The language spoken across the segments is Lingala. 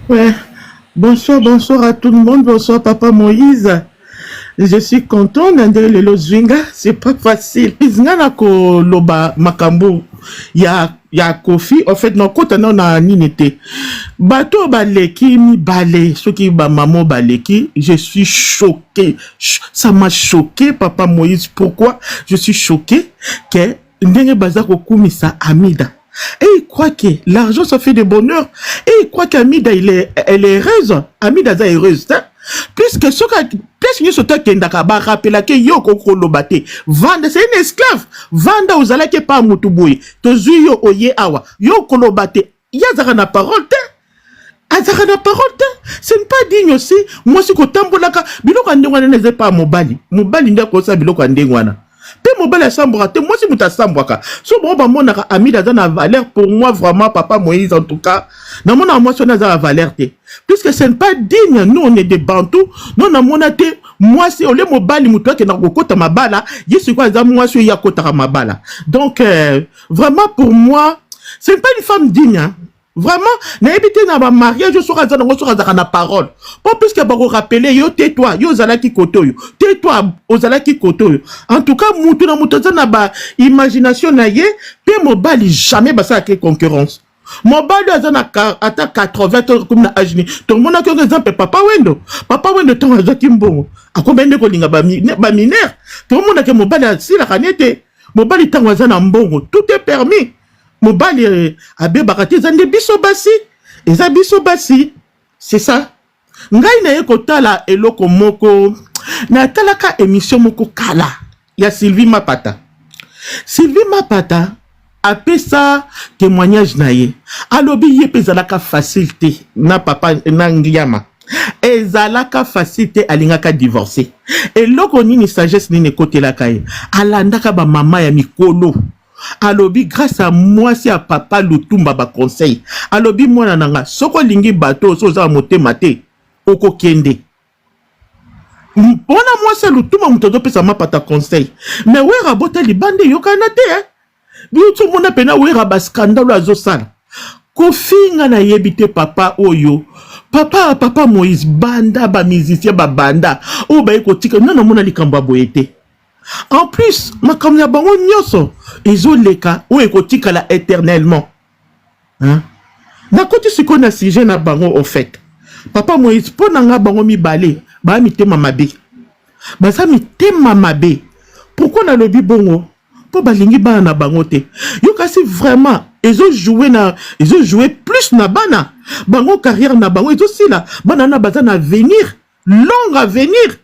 Ouais. Bonsoir, bonsoir à tout le monde. Bonsoir, Papa Moïse. Je suis content d'entendre le Lozwinga. C'est pas facile. Izngana ko loba makambo. Ya Kofi. En fait, non, kota non na ninete. Bato baleki mi balé. Ce qui ba maman baleki. Je suis choqué. Ça m'a choqué, Papa Moïse. Pourquoi je suis choqué? Que ndenge bazako kumisa Amida. Et il croit que l'argent, ça fait du bonheur. Et il croit qu'Amida, elle est heureuse. Amida, elle est heureuse. Hein? Puisque ce que ce que Kendaka ba rappela que yo kokolo bate. Vanda, c'est une esclave. Vanda, ozala ke pa mutuboy. Tozu yo oye awa. Yo kolo bate. Yazara na parole, te. Azara na parole, te. Ce n'est pas digne aussi. Moi, si kotambolaka, biloko andengwana n'est pas mobali. Mobali ndako sa biloko andengwana. Pe mobile à Sambora, moi si muta Sambwaka. So bon ba monaka Amida dans la valeur pour moi vraiment Papa Moïse en tout cas. Na mona moi son la valeur te. Puisque ce n'est pas digne, nous on est des bantous. Non na mona te moi si ole mobile muto ke na kokota mabala, yesu kwa za moi so ya kota mabala. Donc vraiment pour moi, ce n'est pas une femme digne. Hein. Vraiment, n'a évité na ba mariage, je serai dans la parole. Pas plus que bako rappeler, yo tais-toi, yo zalaki koto yo. Tais-toi, ozalaki koto yo. En tout cas, moutou na ba imagination na ye, pe mobali jamais basa ke concurrence. Mobali azana ata 80 comme na ajini. Tout le monde a qu'un exemple Papa Wendo. Papa Wendo tant azaki mbongo. Akombende ko linga ba mineur. Tout le monde a que mobali si la kanete. Mobali tant azana mbongo. Tout est permis. Mobali abe bakati zande biso basi eza biso basi c'est ça ngai na ekotala eloko moko na talaka émission moko kala ya Sylvie Mapata apesa témoignage na ye alobi ye pezalaka facilité na papa na ngiyama ezalaka facilité alingaka divorcer eloko nini sagesse nini ekotelaka ye alandaka ba mama ya mikolo alobi grâce à moi si à papa Lutumba ba conseil alobi mwana nanga soko lingi bato so za motema te oko kende mpona moi c'est Lutumba mutozo pesa Mapata conseil mais wera bota libande yokana te hein biutu mona pena wera ba scandale azo sala kofinga na yebite papa oyo papa Moïse banda ba musicien ba banda o ba ekotika nana mona likambo boyete. En plus, ma comme ya bango nyoso, ils ont les cas où ekotika la éternellement. Hein? Na côté ce qu'on a sujet na bango au fait. Papa Moïse pour nanga bango mi balé, ba mi tema mabe. Ba sa mi tema mabe. Pourquoi na lobi bongo? Pour balingi ba na bango te. Yo kasi vraiment, ils ont joué plus na bana. Bango carrière na bango, ils aussi là. Bana na bazana avenir, long avenir.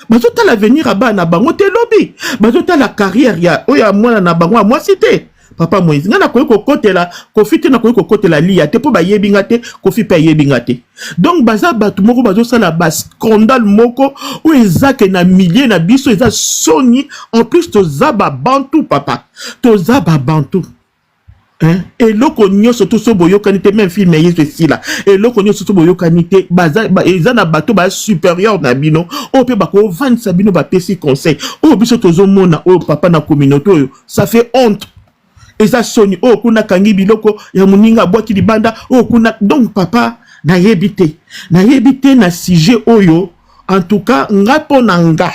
Bazota l'avenir à bas na bango te lobby. Bazota la carrière ya oya mwana na bango moi cité. Papa Moïse ngana ko côté la Kofi te na ko côté la lia te po ba yebinga te Kofi pa yebinga te. Donc baza batu moko bazo sala ba scandale moko ou ezake na milliers na biso eza soni en plus to zaba bantu papa. To zaba bantu. Hein? Et loko nyoso to so boyo kanite même film yeso si là. Et loko nyoso to boyo kanite baza ezana bato ba supérieur na bino. O pe bako vendre sabino ba pesi conseil. O biso tozo mona o papa na communauté oyo. Ça fait honte. Et ça soni o kuna kangi biloko ya muninga boaki libanda o kuna donc papa na yebite na sujet oyo en tout cas ngapo nanga.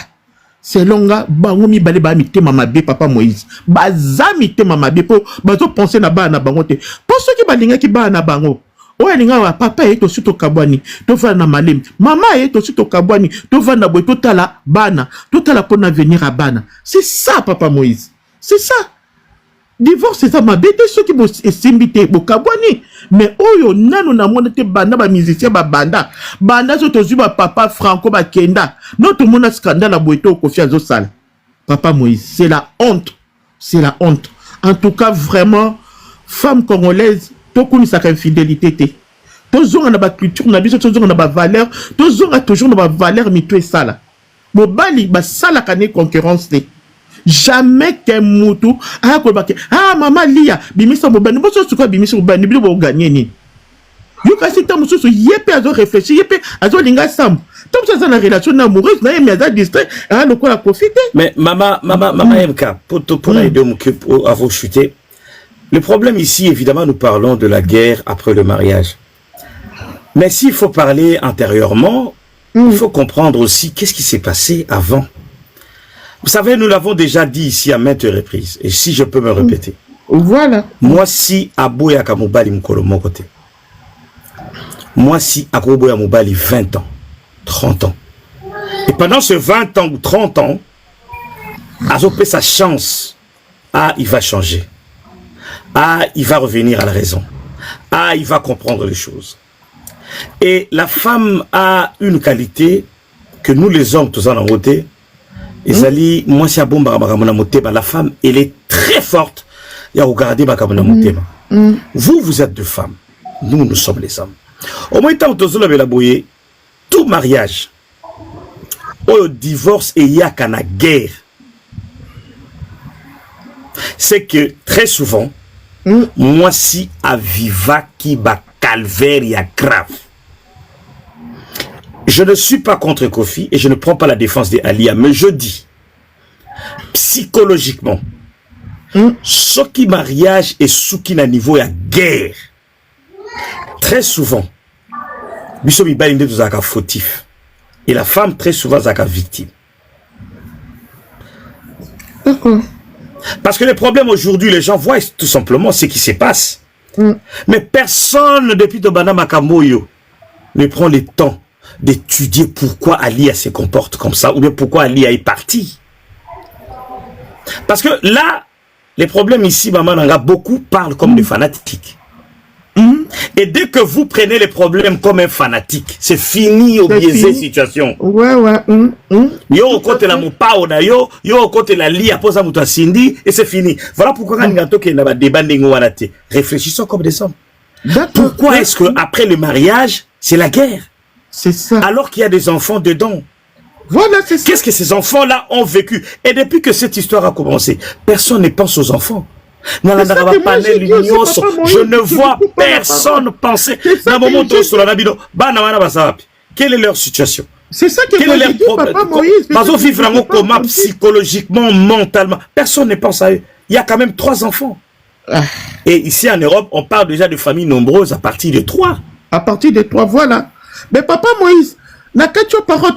Selon nga bango mi balé ba mi tema mabe papa Moïse baza mi tema mabe po bazo penser na ba na bango te pour ceux qui balinga ki ba na bango o elinga wa papa e to suto kabwani to va na malem mama e to suto kabwani to va na boy to tala bana to tala pour na venir à bana c'est ça papa Moïse c'est ça divorce c'est ça mabe te ceux qui bo esimbité bo kabwani mais oyo nano na mona te banda ba musicien ba banda so to zuba papa Franco ba kenda notre mona scandale a boito Kofi azo sala papa Moïse c'est la honte en tout cas vraiment femme congolaise to kunisa ka infidélité te to zonga na ba culture na biso to zonga na ba valeur to zonga toujours na ba valeur mito e sala mobali ba sala kané concurrence te. Jamais qu'un moutou ah maman lia bimisa mobani boso suka bimisa mobani bilo gagner ni yo kasi ta mususu yepe azo réfléchir yepe azo linga sam tom ça na relation amoureuse na mais azo distrait ah le quoi profiter mais maman MK pour aider à vous chuter. Le problème ici évidemment nous parlons de la guerre après le mariage. Mais s'il faut parler antérieurement, il faut comprendre aussi qu'est-ce qui s'est passé avant. Vous savez, nous l'avons déjà dit ici à maintes reprises, et si je peux me répéter. Voilà. Moi, si Aboya Kamubali Mkolo mon côté, moi, si Aboya Mubali 20 ans, 30 ans, et pendant ce 20 ans ou 30 ans, Azopé sa chance, ah, il va changer. Ah, il va revenir à la raison. Ah, il va comprendre les choses. Et la femme a une qualité que nous les hommes, tous en voté. Et Zali, moi, si la femme, elle est très forte. Il y a regardé vous êtes deux femmes. Nous sommes les hommes. Au moins, tant que tout mariage, au divorce, et il y a qu'à la guerre. C'est que très souvent, moi, si à viva qui bat calvaire, il y a grave. Je ne suis pas contre Kofi et je ne prends pas la défense des Alia, mais je dis, psychologiquement, ce qui mariage et ce qui n'a niveau à guerre, très souvent, Bissomi Balinde est fautif. Et la femme, très souvent, est victime. D'accord. Parce que le problème aujourd'hui, les gens voient tout simplement ce qui se passe. Mais personne, depuis Tobana Makamoyo, ne prend le temps d'étudier pourquoi Alia se comporte comme ça, ou bien pourquoi Alia est partie. Parce que là, les problèmes ici, maman Nanga, beaucoup parlent comme des fanatiques. Et dès que vous prenez les problèmes comme un fanatique, c'est fini au biaisé situation. Ouais. Yo au côté la mopao na yo au côté la lia posa muto sindi et c'est fini. Voilà pourquoi quand ngato ke na ba débat ndingo wana te. Réfléchissons comme des hommes. Pourquoi est-ce que après le mariage, c'est la guerre? C'est ça. Alors qu'il y a des enfants dedans. Voilà, c'est ça. Qu'est-ce que ces enfants-là ont vécu? Et depuis que cette histoire a commencé, personne ne pense aux enfants. Je ne vois personne penser. Quelle est leur situation? C'est ça que quel est leur problème? Papa Moïse. Vivre comment psychologiquement, mentalement. Personne ne pense à eux. Il y a quand même 3 enfants. Et ici en Europe, on parle déjà de familles nombreuses à partir de 3. À partir de 3, voilà. Mais Papa Moïse,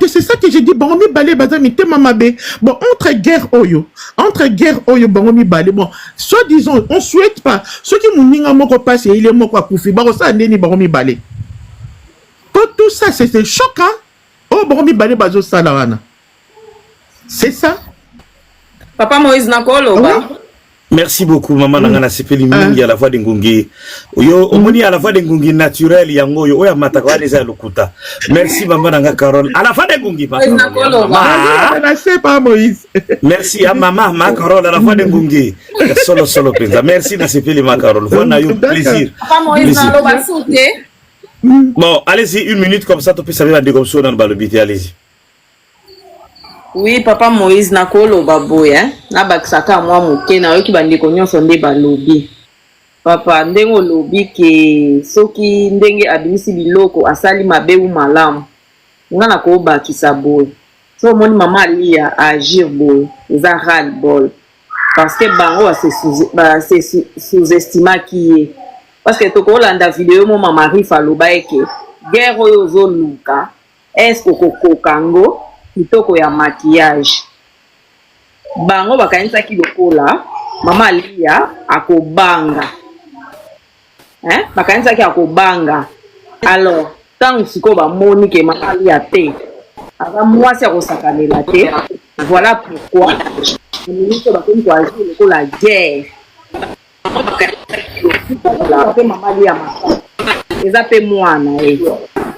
c'est ça que j'ai dit. Bon, entre guerre oyo, bon, soit disons, on souhaite pas. Ceux qui m'ont moko passe, il est moko koufi, ça n'est ni bon balé. Tout ça, c'est choquant. Oh, bon, balé bazo salawana. C'est ça. Papa Moïse Nakolo, Merci beaucoup, maman Nangana Sepeli Mingi à la voix d'Ngungi. Yo, omoni à la voix d'Ngungi naturel, yango, yo, ya matakwa les lokuta. Merci, maman Nanga Carole. À la voix d'Ngungi, pas Moïse. Merci à maman, ma Carole, à la voix d'Ngungi. Solo, penza. Merci, na Sepeli ma Carole. Voilà, yo, plaisir. Papa Moïse, bon, allez-y, 1 minute comme ça, tu peux savoir la décomposition dans le balobité, allez-y. Oui, Papa Moïse Nakolo baboy, hein. Na bakisaka mwa moke na yo ki bandeko nyonso nde balobi. Papa ndengo lobi ke soki ndenge abimisi biloko asali mabe ou malamu. Ngana ko bakisa boy. So moni mama Lia agir boy, eza ral bol. Parce que bango se sous-estima qui est. Parce que toko landa vidéo mo mama Rifa loba eke guerre oyo zo luka. Est-ce que kango kitoko ya maquillage bango bakanisa ki lokola mama Lia akobanga bakanisa ki akobanga alors tant siko ba moni ke mama Lia te ava mwasi akosakanela te voilà pourquoi ministre bakoni ko agir lokola guerre mama Lia eza pe mwana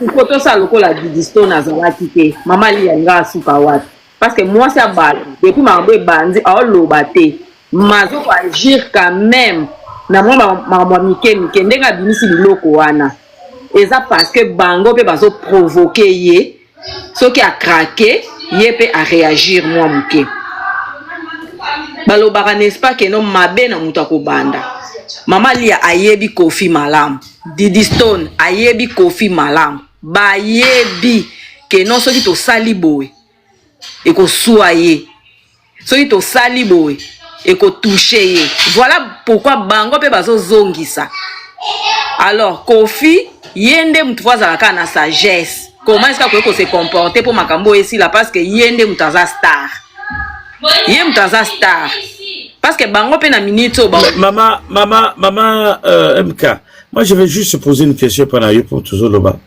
Koto sa lokola Didiston azalaki te mama Lia nga suka wati parce que moi ça bal depuis mambo bandi aoloba te mazo ko agir quand même na mama mike ndenga bimisi biloko wana eza parce que bango pe bazo provoquer ye soki a craquer ye pe a réagir moi muke balobaka n'est-ce pas que non mabe na mutu akobanda mama Lia ayebi Kofi malamu Didiston ayebi Kofi malamu bayebi ke non soki to sali boy et ko soye soki to sali boy et ko toucher ye voilà pourquoi bango pe bazo zongisa alors Kofi yende mutu azalaka na sagesse. Comment est-ce qu'on se comporter pour makambo ici là parce que yende mutu aza star. Yé mutu aza star. Parce que bango pe na minute o bango. Maman MK, moi je vais juste poser une question pendant pour toujours là-bas.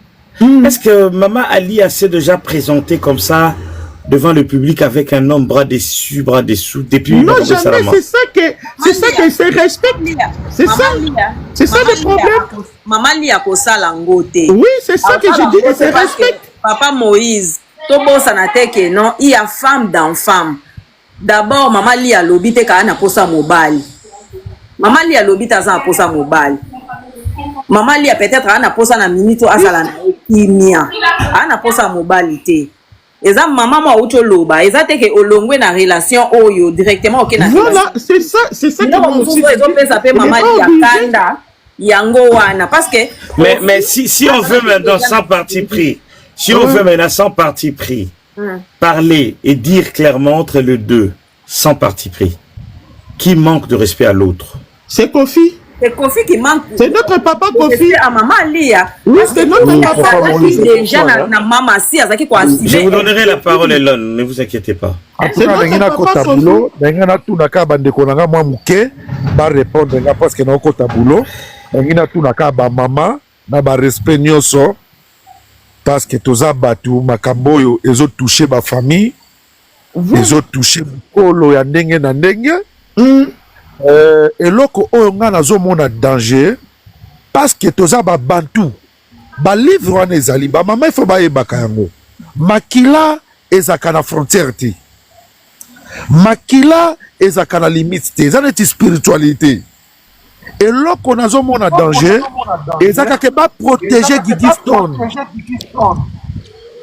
Est-ce que Maman Ali s'est déjà présenté comme ça devant le public avec un homme bras dessus depuis non jamais, c'est ça que c'est respect. C'est ça le problème. Maman Lia kosala ngote. Oui, c'est ça que je dis, c'est respect. Papa Moïse, to bossa na teke non, il y a femme dans femme. D'abord Maman Lia lobi te ka na posa mobile. Maman Lia lobi ta za posa mobile. Maman Lia peut-être ana posa na minito azala na kimia. Ana posa mobile. Eza maman mo auto loba, eza te ke olongwe na relation oyo directement OK na. Voilà, c'est ça que on dit. Ça peut maman Lia kanda yango wana parce que mais si on veut maintenant sans parti pris, si on veut maintenant sans parti pris, parler et dire clairement entre les deux sans parti pris, qui manque de respect à l'autre? C'est Kofi. C'est Kofi qui manque. C'est notre papa Kofi. À maman Lia. Oui, c'est notre papa. Déjà na maman si azaki ko assister. Je vous donnerai la parole Elon, ne vous inquiétez pas. C'est notre papa boulot, ndengana tunaka bandeko nanga mwa muke ba répondre nga parce que na kota boulot, ndengana tunaka ba mama na ba respect nyonso parce que toza batu makambo yo ezo toucher ba famille, ezo toucher kolo ya ndenge na ndenge. Eloko oyo nga nazomona danger parce que toza ba bantu ba livre wana ezali ba mama ifo bayebaka yango makila ezaka na frontière te, makila ezaka na limite te, eza neti spiritualité. Eloko nazomona danger ezaka ke ba protéger Gigi Stone.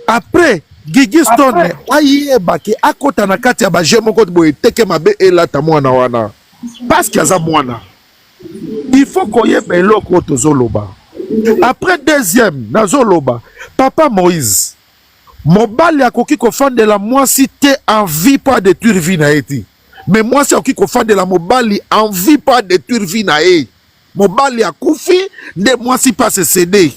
Après Gigi Stone ayeba ke akota na kati ya ba jemoko boye teke mabe elata mwana wana parce qu'il y a mwana. Il faut qu'on y ait eloko tozoloba. Après deuxième nazoloba papa Moïse mobali akoki kofanda la mwasi te envie pas détruire vie na eti, mais mwasi akoki kofanda la mobali envie pas détruire vie na e. Mobali akufi nde mwasi pas se céder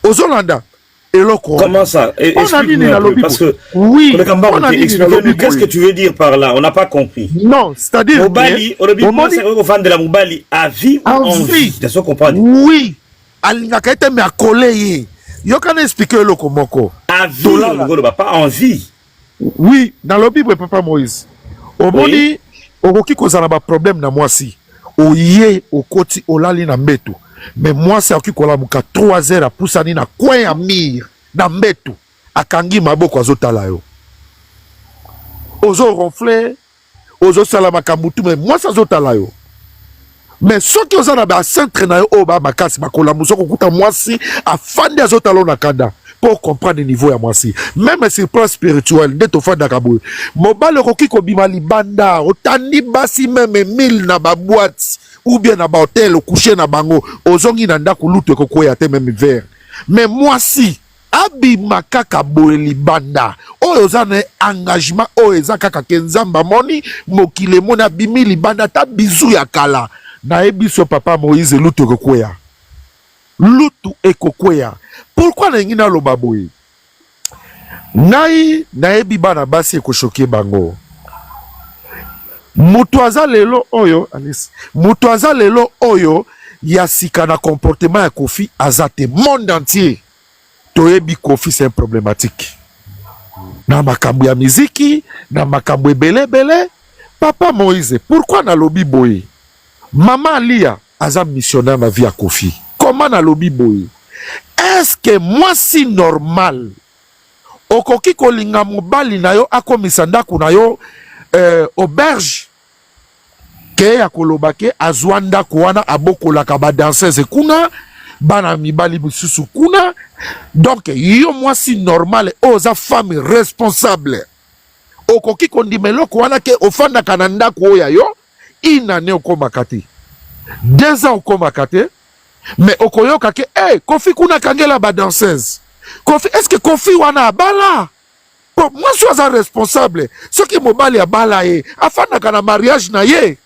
ozolanda eloko. Comment ça? Explique-nous un peu, parce que oui, explique-nous qu'est-ce que tu veux dire par là, on n'a pas compris. Non, c'est-à-dire mobali au de la mobali à vie ou envie, de ce comprendre. Oui, alingaka ete me akole ye. Yo kana expliquer eloko moko. À vie, pas envie. Oui, dans le Bible papa Moïse. Omoni okoki kozala ba problème na mwasi. Oye okoti olali na mbeto. Mais moi c'est okoki kola muka 3 heures apusani na coin ya mire na mbeto akangi maboko azotala yo. Ozo ronfler, ozo sala makambutu mais moi ça azotala yo. Mais ceux qui ont un centre na yo o ba makasi bakola musoko kuta mwasi afandi azotala na kanda pour comprendre le niveau ya mwasi. Même sur plan spirituel de to fanda kaboy. Mobile koki ko bima libanda otandi basi même 1000 na ba boîte ou bien na ba hôtel au coucher na bango ozongi na ndako lutu ekokoya te même verre. Mais mwasi abima kaka boye libanda oyo zane engagement oyo eza kaka kenzamba moni mokile mona bimi libanda ta bizu ya kala na ebiso papa Moïse lutu ekokoya. Lutu ekokoya. Pourquoi na ngina lo baboye? Nai na ebi bana basi ekoshoke bango. Mutu aza lelo oyo, Alice. Mutu aza lelo oyo ya sika na comportement ya Kofi azate monde entier. Toyebi Kofi c'est un problématique. Na makambo ya miziki, na makambo ebele. Papa Moïse, pourquoi na lobi boye? Maman Lia aza missionnaire na vie ya Kofi. Comment na lobi boye? Est-ce que moi si normal okoki kolinga mobali na yo akomisa ndako na yo auberge ke ya koloba ke azwa ndako wana abokolaka ba danseuse kuna bana mibali bisusu kuna, donc yo moi si normal oza femme responsable okoki kondimeloko wana ke ofandaka na ndako oya yo inane okomaka te 2 ans okomaka te. Mais okoyoka ke Kofi kuna kangela ba danseuse. Kofi, est-ce que Kofi wana abala? Bon, moi je suis responsable. Ce qui mobali abala ye, afana kana mariage na ye.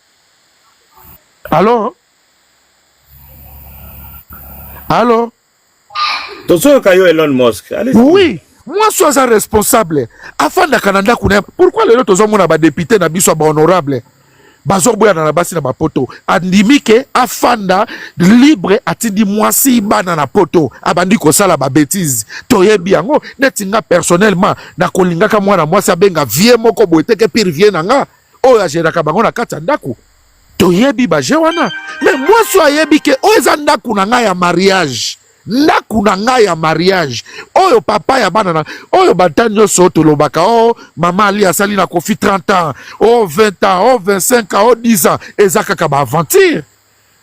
Alors? Tozo kayo Elon Musk. Allez. Oui, moi je suis responsable. Afin de Canada, pourquoi les autres hommes ba député na biso ba honorable? Bazoboya na basi na ba poto. Andimike afanda libre atindi mwasi bana na poto. Abandi ko sala ba bêtise. Toyebi yango netinga personnellement na kolingaka mwana mwasi abenga vie moko boeteke pire vie nanga. Oya jeraka bango na kati ndaku. Toyebi ba je wana. Mais moi so ayebi ke oza ndaku na nga ya mariage. Ndaku na nga ya mariage oyo papa ya bana na oyo batanyo soto lobaka oh mama ali asali na kofi 30 ans oh 20 ans oh 25 ans oh 10 ans ezaka ka ba aventure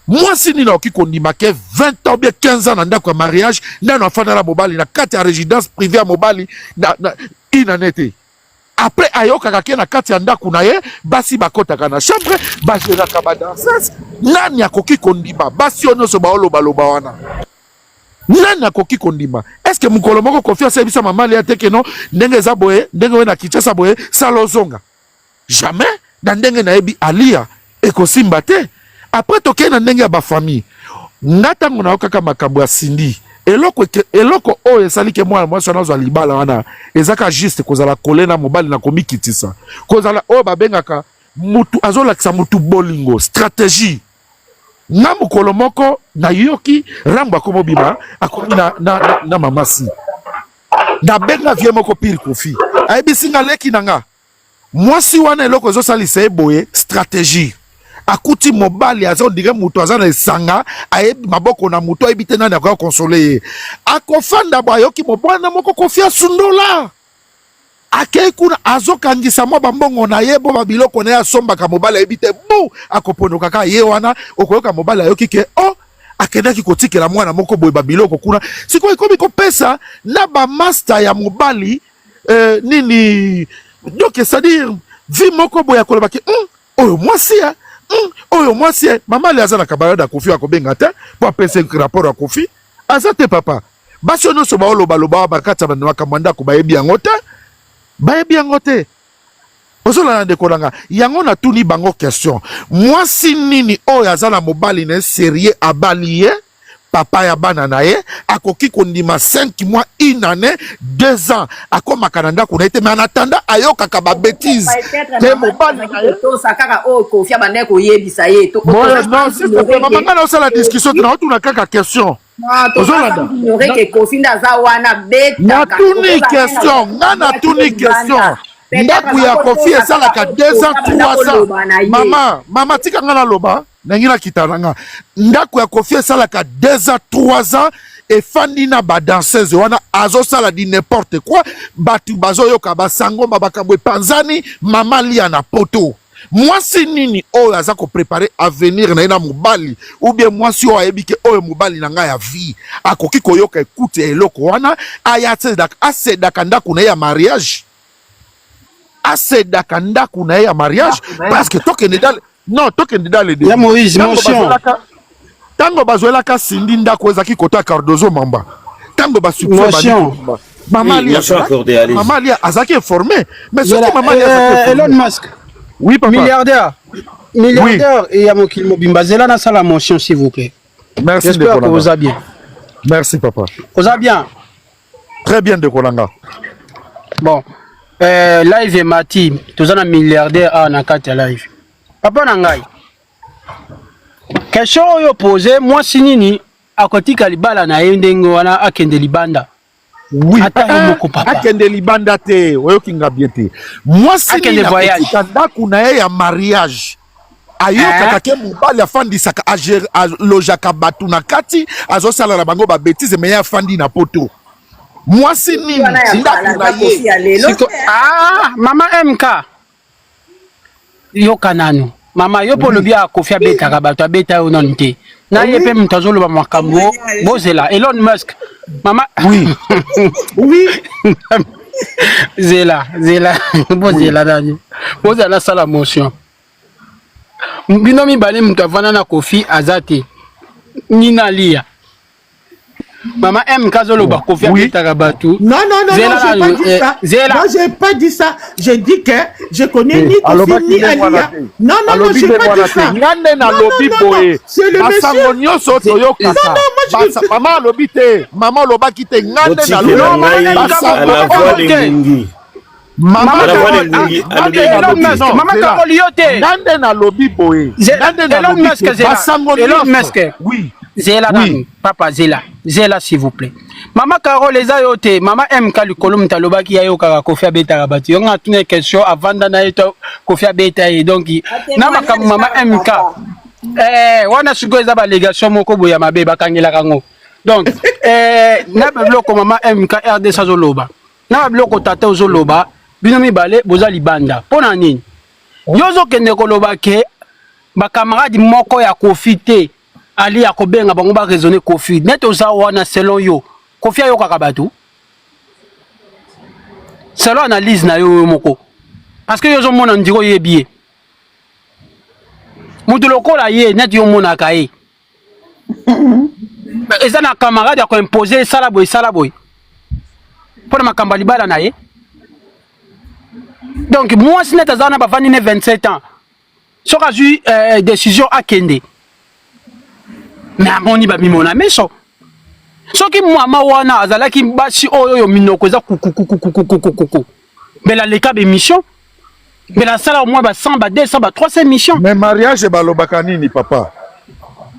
moi sini na oki kondima ke 20 ans bien 15 ans na ndaku ya mariage nano afana la mobali na kati ya résidence privée ya mobali na inanete après ayoka kake na kati ya ndaku na ye basi bakotaka na chambre bajeraka ba danseuse nani akoki kondima basi ono so ba oloba loba wana nani akoki kondima est-ce que mukolo moko confiance ebisa mama ali ateke no ndenge za boye ndenge we na Kinshasa boye salozonga jamais na ndenge na ebi alia ekosimba te après toke na ndenge ya ba famille ngatango na okaka makambo ya sindi eloko oyo esali ke mwana mwasi wana azwa libala wana ezaka juste kozala kolena mobali na komikitisa kozala oyo babengaka mutu azolakisa mutu bolingo stratégie na mukolo moko na yoki rambo akomo bima akomi na mamasi na benga vie moko pile kofi ayebisinga leki nanga mwasi wana eloko ezosalisa eboye stratégie akuti mobali azondire mutu aza na esanga ayebi maboko na mutu ayebi te nani akoya konsole ye akofanda bo ayoki mobwana moko kofi asundola akei kuna azokangisa mwa bambongo na ye bo babiloko na ye asombaka mobali ayebi te bu akopondoka kaka ye wana okoyoka mobali ayoki ke oh akendaki kotikela mwana moko boye babiloko kuna sikoyo ekomi kopesa na bamaster ya mobali nini donc c'est-à-dire vi moko boye akolobaki oyo mwasi ya oyo mwasi ya mama ali aza na kabarada kofi akobenga te po apesa rapport ya kofi aza te papa basi oyo nyonso baolobaloba bakati ya makambo ya ndako bayebi yango te bayebi yango te ozolanda ndeko nanga yango natuni bango question mwasi nini oyo aza na mobali na sérieux abali ye papa ya bana na ye akoki kondima 5 mois 1 année 2 ans akomaka na ndako na ye te mais en attendant ayokaka babétise te mobali na ye tosakaka oyo kofi abandaki koyebisa ye mamanga na osala discussion te naotuna kaka question ozolanda natuni question nga natuni question ndako ya kofi esalaka 2 ans 3 ans mama tika nga naloba nangi nakita nanga ndako ya kofi esalaka 2 ans 3 ans efandi na badanseuse wana azosala di n'importe quoi batu bazoyoka basango mabakambo epanzani mama lia na poto mwasi nini oyo aza koprepare avenir na ye na mobali ou bien mwasi oyo ayebi ke oyo mobali na ngai ya vie akoki koyoka ekute eloko wana aya asedaka ndako na ye ya mariage asedaka ndako na ye ya mariage parce que tokende dale ya Moïse motion tango bazwelaka sindi ndako ezaki kota Cardozo mamba tango basubmotion mama lia azaki informé mais soki mama lia Elon Musk oui papa milliardaire et ya mokili mobimba zela na sala motion s'il vous plaît. Merci. J'espère que vous allez bien. Merci papa. Vous allez bien. Très bien de Kolanga. Bon live et Mati tous un milliardaire à na kati live papa nangai question yo posé moi sinini akotika libala na ye ndenge wana akende libanda oui moko papa akende libanda te oyokinga bien te moi sinini akotika ndako na ye ya mariage ayokaka ke mobali afandisaka alojaka bato na kati azosala na bango babétise me ye afandi na poto mwasi nini ndako na ye mama MK yoka nanu mama yo polo bia kofi abetaka bato abeta yo non te na ye pe mutu azoloba makambo bozela Elon Musk mama oui oui zela bozela nani bozela sala motion bino mibale mutu avana na kofi azate nina lia Maman M Kazolo Bakofi Betarabatou. Non, j'ai pas dit ça. J'ai dit que je connais ni Kofi ni Alia. Non, j'ai pas dit ça. C'est le monsieur. Maman lobité. Maman lobakité. Maman Papa Zela, s'il vous plaît. Maman Carole les ayote, maman M Kalukolum Talobaki Yayo Kofia Beta Rabati. On a une question avant d'anaïto Kofia Beta et donc Namaka maman MK. Wana sugo ezaba légation moko boya mabe bakangela kango. Donc na bloko maman MK RD Sazoloba. Na bloko tata ozoloba binomi balé bozali banda. Pona nini? Yozo kende koloba ke ba camarade moko ya Kofite Ali ya kobenga bango ba raisonner Kofi net oza wana selon yo Kofi ayo kakabatu selon analyse na yo moko parce que yo zo mona ndiko yebié mutu lokola ye net yo mona kae eza na camarade ya ko imposer sala boy pour makamba libala na ye donc moi si net azana ba 27 ans soka ju décision akende mais amoni ba mimona meso soki mama wana azalaki basi oyo minoko za kuku bela leka be mission bela sala au moins ba 100 ba 200 ba 300 missions mais mariage balobaka nini papa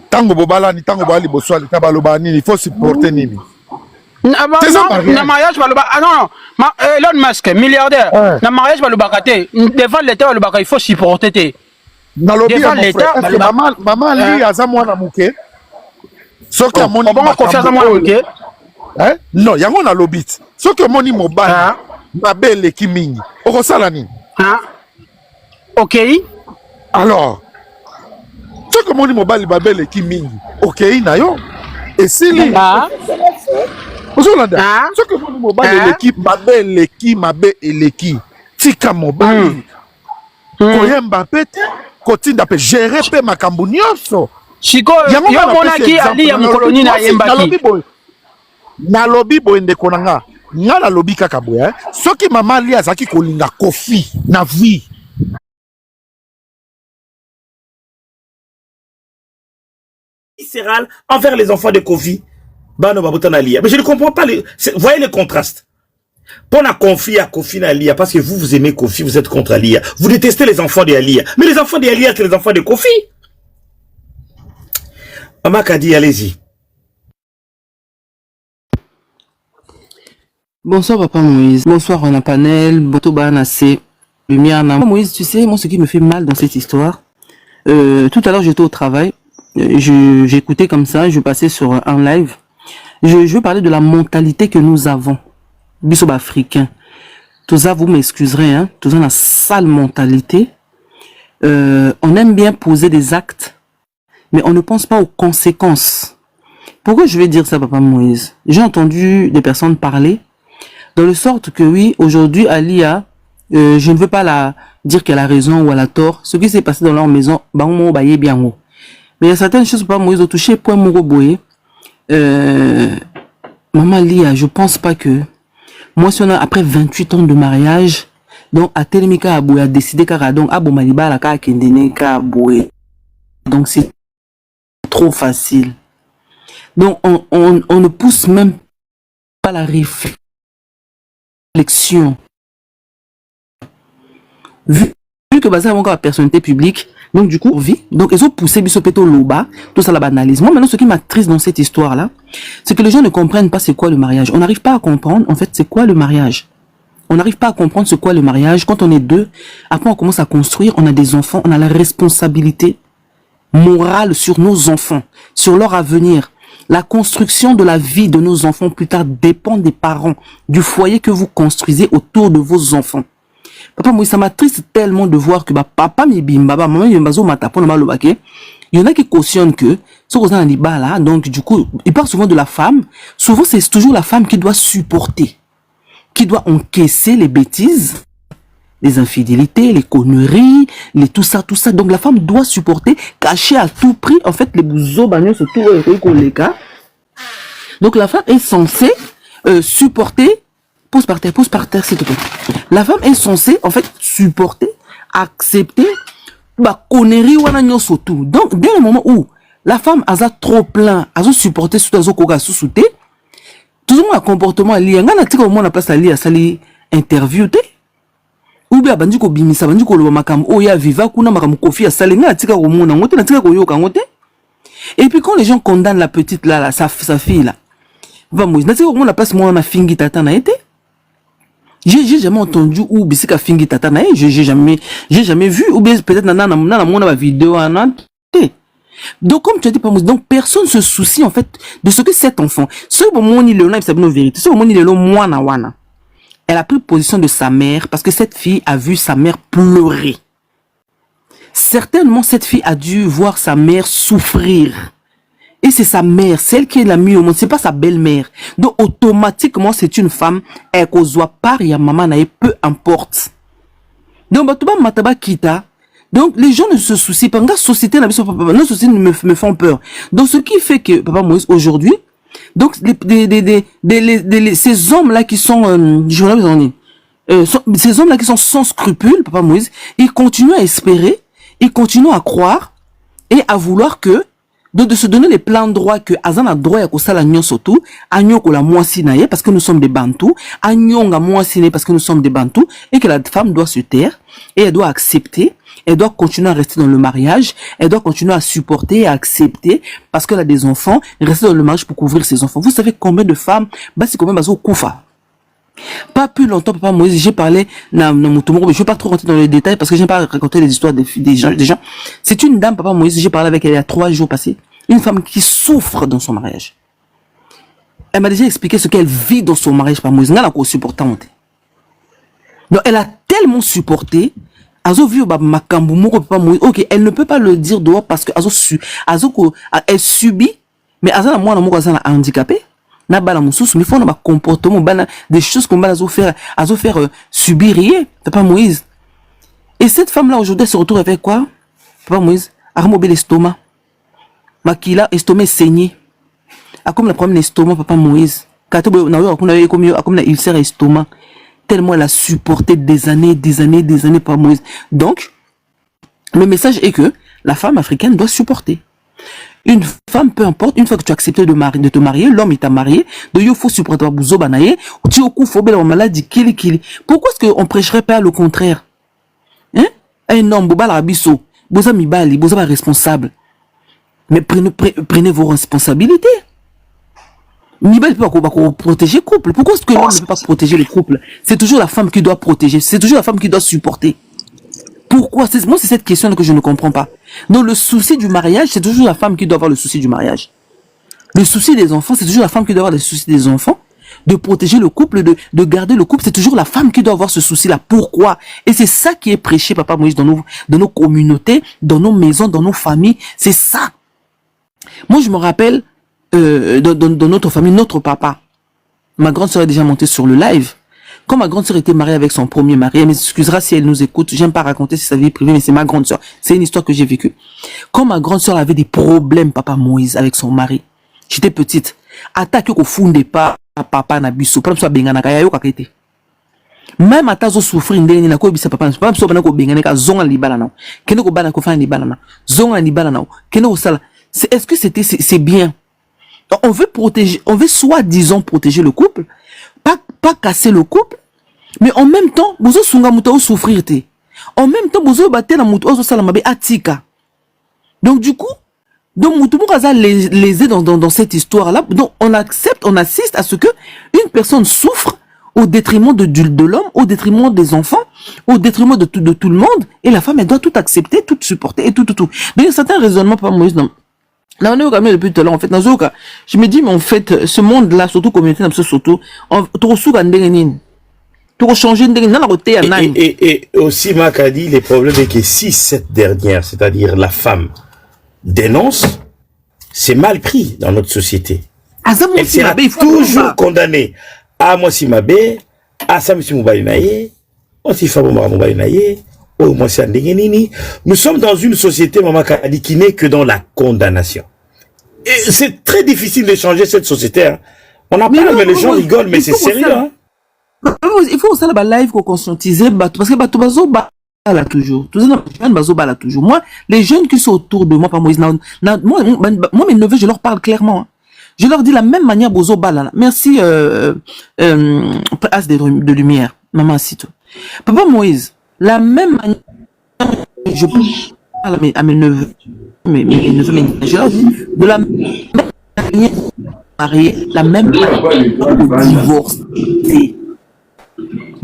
tango bobala ni tango bali boswali ta baloba nini il faut supporter nini na mariage baloba non Elon Musk milliardaire na mariage balobaka te devant l'état balobaka il faut supporter te na lobby devant l'état maman li azamwana muke soki amoni non yango na lobit soki amoni mobali mabe eleki mingi okosala nini ok alors soki amoni mobali mabe eleki mingi ok na yo esili ozolanda soki amoni mobali eleki mabe eleki tika mobali koyemba pe te kotinda pe gérer pe makambo nyonso Chiko, yo monaki ali ya mkoloni na yembaki. Na lobby boy ndeko nanga. Nga na lobby kaka boy. Soki mama ali azaki kolinga Kofi na vie. Viscéral envers les enfants de Kofi. Bano babota na lia. Mais je ne comprends pas voyez le contraste. Pour la confier à Kofi na Alia parce que vous aimez Kofi, vous êtes contre Alia. Vous détestez les enfants de Alia. Mais les enfants de Alia c'est les enfants de Kofi. Amakadi, allez-y. Bonsoir Papa Moïse, bonsoir on a panel, bonsoir Banacé, Lumière. Moïse, tu sais, moi ce qui me fait mal dans cette histoire, tout à l'heure j'étais au travail, j'écoutais comme ça, je passais sur un live, je veux parler de la mentalité que nous avons, bisob africain. Tout ça, vous m'excuserez, hein, tout ça, une sale mentalité. On aime bien poser des actes, mais on ne pense pas aux conséquences. Pourquoi je vais dire ça, Papa Moïse? J'ai entendu des personnes parler, dans le sorte que oui, aujourd'hui, Alia, je ne veux pas dire qu'elle a raison ou elle a tort. Ce qui s'est passé dans leur maison, mais il y a certaines choses, Papa Moïse, au toucher point Moroboé. Maman Lia, je pense pas que, moi, si on a, après 28 ans de mariage, donc, à Telemika Aboué a décidé qu'à donc, Abou Maliba, la Ka Kendene Aboué. Donc, c'est trop facile. Donc, on ne pousse même pas la réflexion. Vu que basé à la personnalité publique, donc du coup, vie, donc ils ont poussé Bissopeto Loba, tout ça la banalise. Moi, maintenant, ce qui m'attriste dans cette histoire-là, c'est que les gens ne comprennent pas c'est quoi le mariage. On n'arrive pas à comprendre, en fait, c'est quoi le mariage. On n'arrive pas à comprendre c'est quoi le mariage. Quand on est deux, après on commence à construire, on a des enfants, on a la responsabilité morale sur nos enfants, sur leur avenir. La construction de la vie de nos enfants plus tard dépend des parents, du foyer que vous construisez autour de vos enfants. Papa, moi, ça m'attriste tellement de voir que papa, maman, il y en a qui cautionnent que, donc du coup, il parle souvent de la femme. Souvent, c'est toujours la femme qui doit supporter, qui doit encaisser les bêtises, les infidélités, les conneries, les tout ça. Donc la femme doit supporter, cacher à tout prix, en fait, les bousons, surtout les cas. Donc la femme est censée supporter, pose par terre s'il te plaît. La femme est censée en fait supporter, accepter bah connerie wana nyonso tout. Donc dès le moment où la femme a trop plein, a supporter sous azo koga sous-souté, toujours un comportement lié. Nga na tika au moins la place à lié à sali interview te. Ou bien bandi ko bimisa bandi ko lo makam o ya viva kuna makam kofi à sali nga tika au moins na ngote na tika ko yo ka ngote. Et puis quand les gens condamnent la petite là, sa fille là, va moi na tika au moins la place moi na fingi tata na été. J'ai jamais entendu ou bisika fingi tata na j'ai jamais vu ou bien peut-être na mona vidéo en donc comme tu as dit donc personne se soucie en fait de ce que cet enfant ce moment il est c'est une vérité ce moment il est là wana elle a pris position de sa mère parce que cette fille a vu sa mère pleurer. Certainement cette fille a dû voir sa mère souffrir. Et c'est sa mère, celle qui l'a mis au monde, c'est pas sa belle-mère. Donc automatiquement c'est une femme, elle causoit par ya maman nae, peu importe. Donc batuba mataba kita. Donc les gens ne se soucient pas. La société nos sociétés me font peur. Donc ce qui fait que Papa Moïse aujourd'hui, donc ces hommes là qui sont ces hommes là qui sont sans scrupules, Papa Moïse, ils continuent à espérer, ils continuent à croire et à vouloir que de se donner les pleins droits que Azan a droit à kosala nyonso tout, agnon ko la moissinaye parce que nous sommes des Bantous, agnon ga moissiner parce que nous sommes des Bantous et que la femme doit se taire et elle doit accepter, elle doit continuer à rester dans le mariage, elle doit continuer à supporter et à accepter parce qu'elle a des enfants, rester dans le mariage pour couvrir ses enfants. Vous savez combien de femmes, bah c'est combien bazo koufa. Pas plus longtemps, Papa Moïse, j'ai parlé, je ne vais pas trop rentrer dans les détails parce que je n'ai pas raconté les histoires des gens. C'est une dame, Papa Moïse, j'ai parlé avec elle il y a 3 jours passés. Une femme qui souffre dans son mariage. Elle m'a déjà expliqué ce qu'elle vit dans son mariage, Papa Moïse. Elle a supportante. Donc elle a tellement supporté. Ok, elle ne peut pas le dire dehors parce que elle subit, mais elle a handicapé. Mais il faut un comportement, des choses qu'on va faire subir rien, Papa Moïse. Et cette femme-là, aujourd'hui, elle se retrouve avec quoi? Papa Moïse, a remobilé l'estomac. Makila, estomac saigné. A comme le problème l'estomac, Papa Moïse. Comme il sert estomac. Tellement elle a supporté des années, Papa Moïse. Donc, le message est que la femme africaine doit supporter. Une femme, peu importe, une fois que tu as accepté de te marier, l'homme il t'a marié, donc il faut supporter bouzo banaye, tu au coup faut la maladie kili. Pourquoi est-ce qu'on prêcherait pas le contraire? Hein? Un homme, boba la biso, boza mibali, boza ba responsable. Mais prenez vos responsabilités. Mibali peut pas protéger le couple. Pourquoi est-ce que l'homme ne peut pas protéger le couple? C'est toujours la femme qui doit protéger, c'est toujours la femme qui doit supporter. Pourquoi? Moi, c'est cette question que je ne comprends pas. Donc, le souci du mariage, c'est toujours la femme qui doit avoir le souci du mariage. Le souci des enfants, c'est toujours la femme qui doit avoir le souci des enfants. De protéger le couple, de garder le couple, c'est toujours la femme qui doit avoir ce souci-là. Pourquoi? Et c'est ça qui est prêché, Papa Moïse, dans nos communautés, dans nos maisons, dans nos familles. C'est ça. Moi, je me rappelle, dans notre famille, notre papa, ma grande sœur est déjà montée sur le live. Quand ma grande sœur était mariée avec son premier mari, elle m'excusera si elle nous écoute, j'aime pas raconter sa vie privée, mais c'est ma grande sœur. C'est une histoire que j'ai vécue. Quand ma grande sœur avait des problèmes, Papa Moïse, avec son mari, j'étais petite. Attaque au fond des pas, papa na biso, pas soit bengana kaya yo kakete. Même atazo souffrir ndeni na ko bisa papa, pas soit bana ko bengana ka zonga libala na. Kene ko bana ko fa libala na. Zonga libala na. Kene ko sala. Est-ce que c'est bien? On veut protéger, on veut soi-disant protéger le couple, pas casser le couple, mais en même temps, vous avez souffrir. En même temps, vous avez atika. Donc du coup, lésé dans cette histoire-là. Donc on accepte, on assiste à ce que une personne souffre au détriment de l'homme, au détriment des enfants, au détriment de tout le monde. Et la femme, elle doit tout accepter, tout supporter et tout. Donc il y a certains raisonnements, pas Moïse, non. Là, on est au camion depuis tout à l'heure, en fait, je me dis, mais en fait, ce monde-là, surtout communauté, surtout, et aussi, Mac a dit, les problèmes est que si cette dernière, c'est-à-dire la femme, dénonce, c'est mal pris dans notre société. Elle sera toujours condamnée. Ah, moi, si ma bé, ah, ça, monsieur Moubaïnaye, aussi, Fabo Moubaïnaye, oh, moi, c'est Nous sommes dans une société, Maman Kadi, qui n'est que dans la condamnation. Et c'est très difficile de changer cette société. Hein. On en parle, mais les gens rigolent, mais c'est sérieux. Hein. Il faut aussi la live qu'on conscientiser parce que bato bazo ba là toujours. Tous les jeunes bazo ba là toujours. Moi, les jeunes qui sont autour de moi, pas Moïse, moi mes neveux, je leur parle clairement. Je leur dis la même manière bozo ba là. Merci As de lumière, maman Sito. Papa Moïse, la même manière je parle à mes neveux, mes neveux, je leur dis de la même manière marié, la même manière de divorce.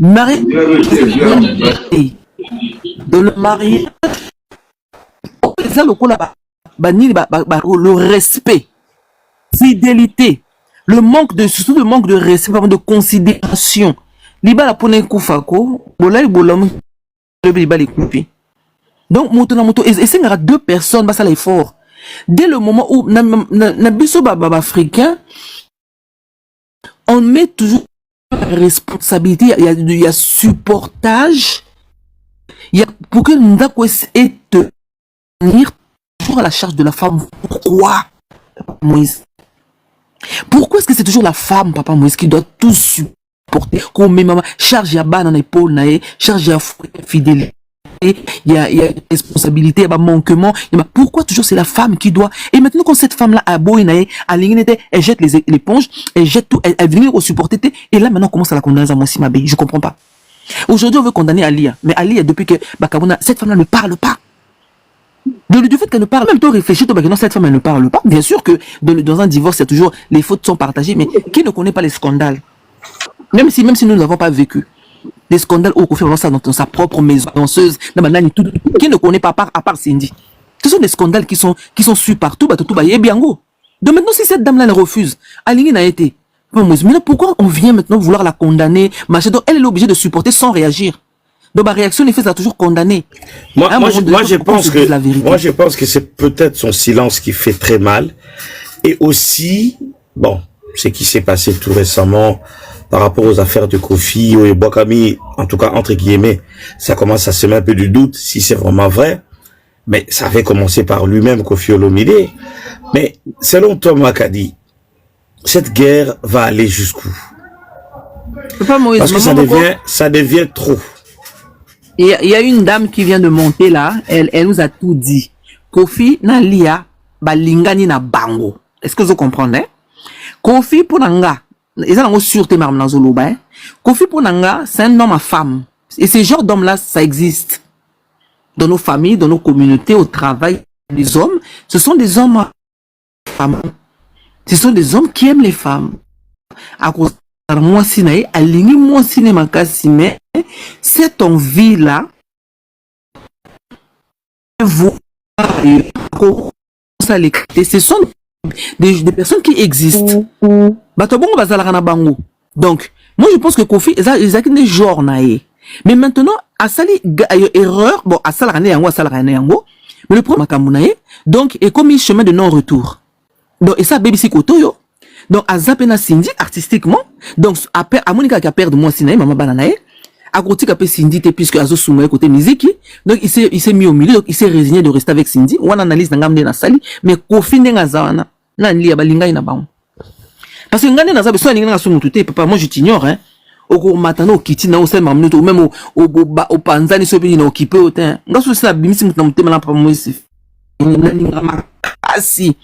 Marié dans le mariage, ça le respect, fidélité, le manque de surtout le manque de respect, de considération. Liba la pone kufako, bola bolam liba les couper. Donc moto et c'est deux personnes bah ça l'effort. Dès le moment où na biso baba africain, on met toujours responsabilité, il y a supportage, il y a pour que Ndako ait tenir toujours à la charge de la femme. Pourquoi, Moïse? Pourquoi est-ce que c'est toujours la femme, papa Moïse, qui doit tout supporter? Comme maman, charge à ban en épaule, charge à fidélité, il y a responsabilité, il y a manquement. Pourquoi toujours c'est la femme qui doit? Et maintenant, quand cette femme-là a beau, elle jette l'éponge, elle jette tout, elle vient au supporter. Et là, maintenant, on commence à la condamner à moi si ma belle. Je comprends pas. Aujourd'hui, on veut condamner Alia. Mais Alia, depuis que cette femme-là ne parle pas. Du fait qu'elle ne parle, même toi réfléchis, toi, non, cette femme, elle ne parle pas. Bien sûr que dans un divorce, c'est toujours, les fautes sont partagées, mais qui ne connaît pas les scandales? Même si nous n'avons pas vécu. Des scandales au conflit ça dans sa propre maison, danseuse, qui ne connaît pas à part Cindy. Ce sont des scandales qui sont su partout, donc maintenant, si cette dame-là, elle refuse, Aline n'a été. Mais pourquoi on vient maintenant vouloir la condamner? Donc, elle est obligée de supporter sans réagir. Donc, ma réaction, les faits, ça a toujours condamné. Moi, je pense que c'est peut-être son silence qui fait très mal. Et aussi, bon, ce qui s'est passé tout récemment par rapport aux affaires de Kofi et Bokami, en tout cas, entre guillemets, ça commence à semer un peu du doute si c'est vraiment vrai. Mais ça avait commencé par lui-même, Kofi Olomide. Mais selon Tom Makadi, cette guerre va aller jusqu'où? Parce que ça devient trop. Il y a une dame qui vient de monter là, elle nous a tout dit. Kofi na lia balingani na bango. Est-ce que vous comprenez? Kofi pour nanga, ils ont sûreté marme dans Zoloba. Kofi pour nanga, c'est un homme à femme. Et ce genre d'homme là, ça existe dans nos familles, dans nos communautés, au travail. Les hommes, ce sont des hommes à femmes. Ce sont des hommes qui aiment les femmes. À cause de moi, sinaï, aligné moi cinéma mais cette envie-là, vous, ce sont des personnes qui existent. Donc, moi, je pense que Kofi, ils ont des genres. Mais maintenant, à sali erreur, bon, à salarané yango, mais le problème, donc, est comme un chemin de non-retour. Donc, et ça, baby, c'est koto, donc, à Zapena Cindy, artistiquement, donc, à Monica qui a perdu moi, Sinaï, maman bananae, à côté qui a perdu Cindy, puisque Azo Soumaï côté musique, donc, il s'est mis au milieu, donc, il s'est résigné de rester avec Cindy, ou on analyse dans la sali, mais Kofi n'est pas na liya balinga ina bango. Parce que ngane na zabe so ninga na so mututé, papa, moi je t'ignore, hein. Au matano au kiti na o sel mamnuto, ou même au panzani so bi na occupé au temps. Nga so ça bimisi mutu na mutema na papa moi c'est. Ninga makasi.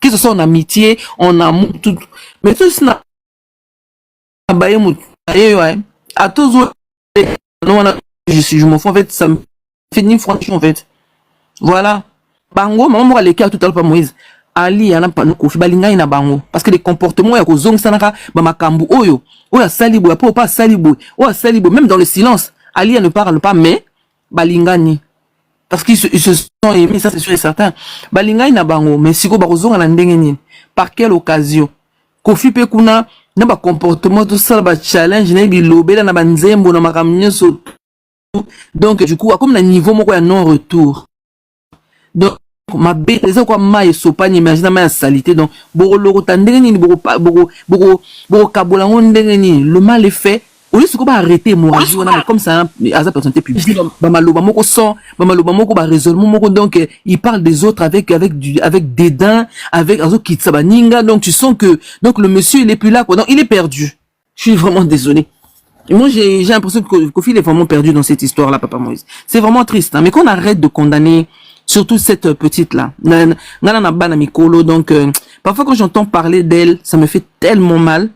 Que ce soit en amitié, en amour, tout. Mais tout ça na baye mutu. Ayo ouais. À tous non je m'en fous en fait, ça me fait ni franchement en fait. Voilà. Bango maman moi les cas tout à l'heure pas Moïse. Ali yana panu Kofi balinga ina bango parce que les comportements ya kozong sanaka ba makambu oyo salibo ya pas salibo salibo même dans le silence Ali ne parle pas mais balingani parce qu'ils se sont aimés, ça c'est sûr et certain. Balinga ina bango mais siko ba kozonga na ndenge nini par quelle occasion Kofi pe kuna na ba comportement tout ça ba challenge na bilobela na banzembo na makamnyoso. Donc du coup comme na niveau moko ya non retour. Donc ma bête les quoi ma sopagne imagine ma salité donc boro loro tandeni boro kabola ndenge ni le mal est fait au lieu de arrêter hémorragie comme ça à sa personnalité publique bamaloba moko son bamaloba moko ba raisonnement moko donc il parle des autres avec dédain avec azo kitsaba ninga donc tu sens que donc le monsieur il est plus là quoi donc il est perdu. Je suis vraiment désolé. Et moi j'ai l'impression que Kofi est vraiment perdu dans cette histoire là, Papa Moïse. C'est vraiment triste hein? Mais qu'on arrête de condamner surtout cette petite là. Donc parfois quand j'entends parler d'elle, ça me fait tellement mal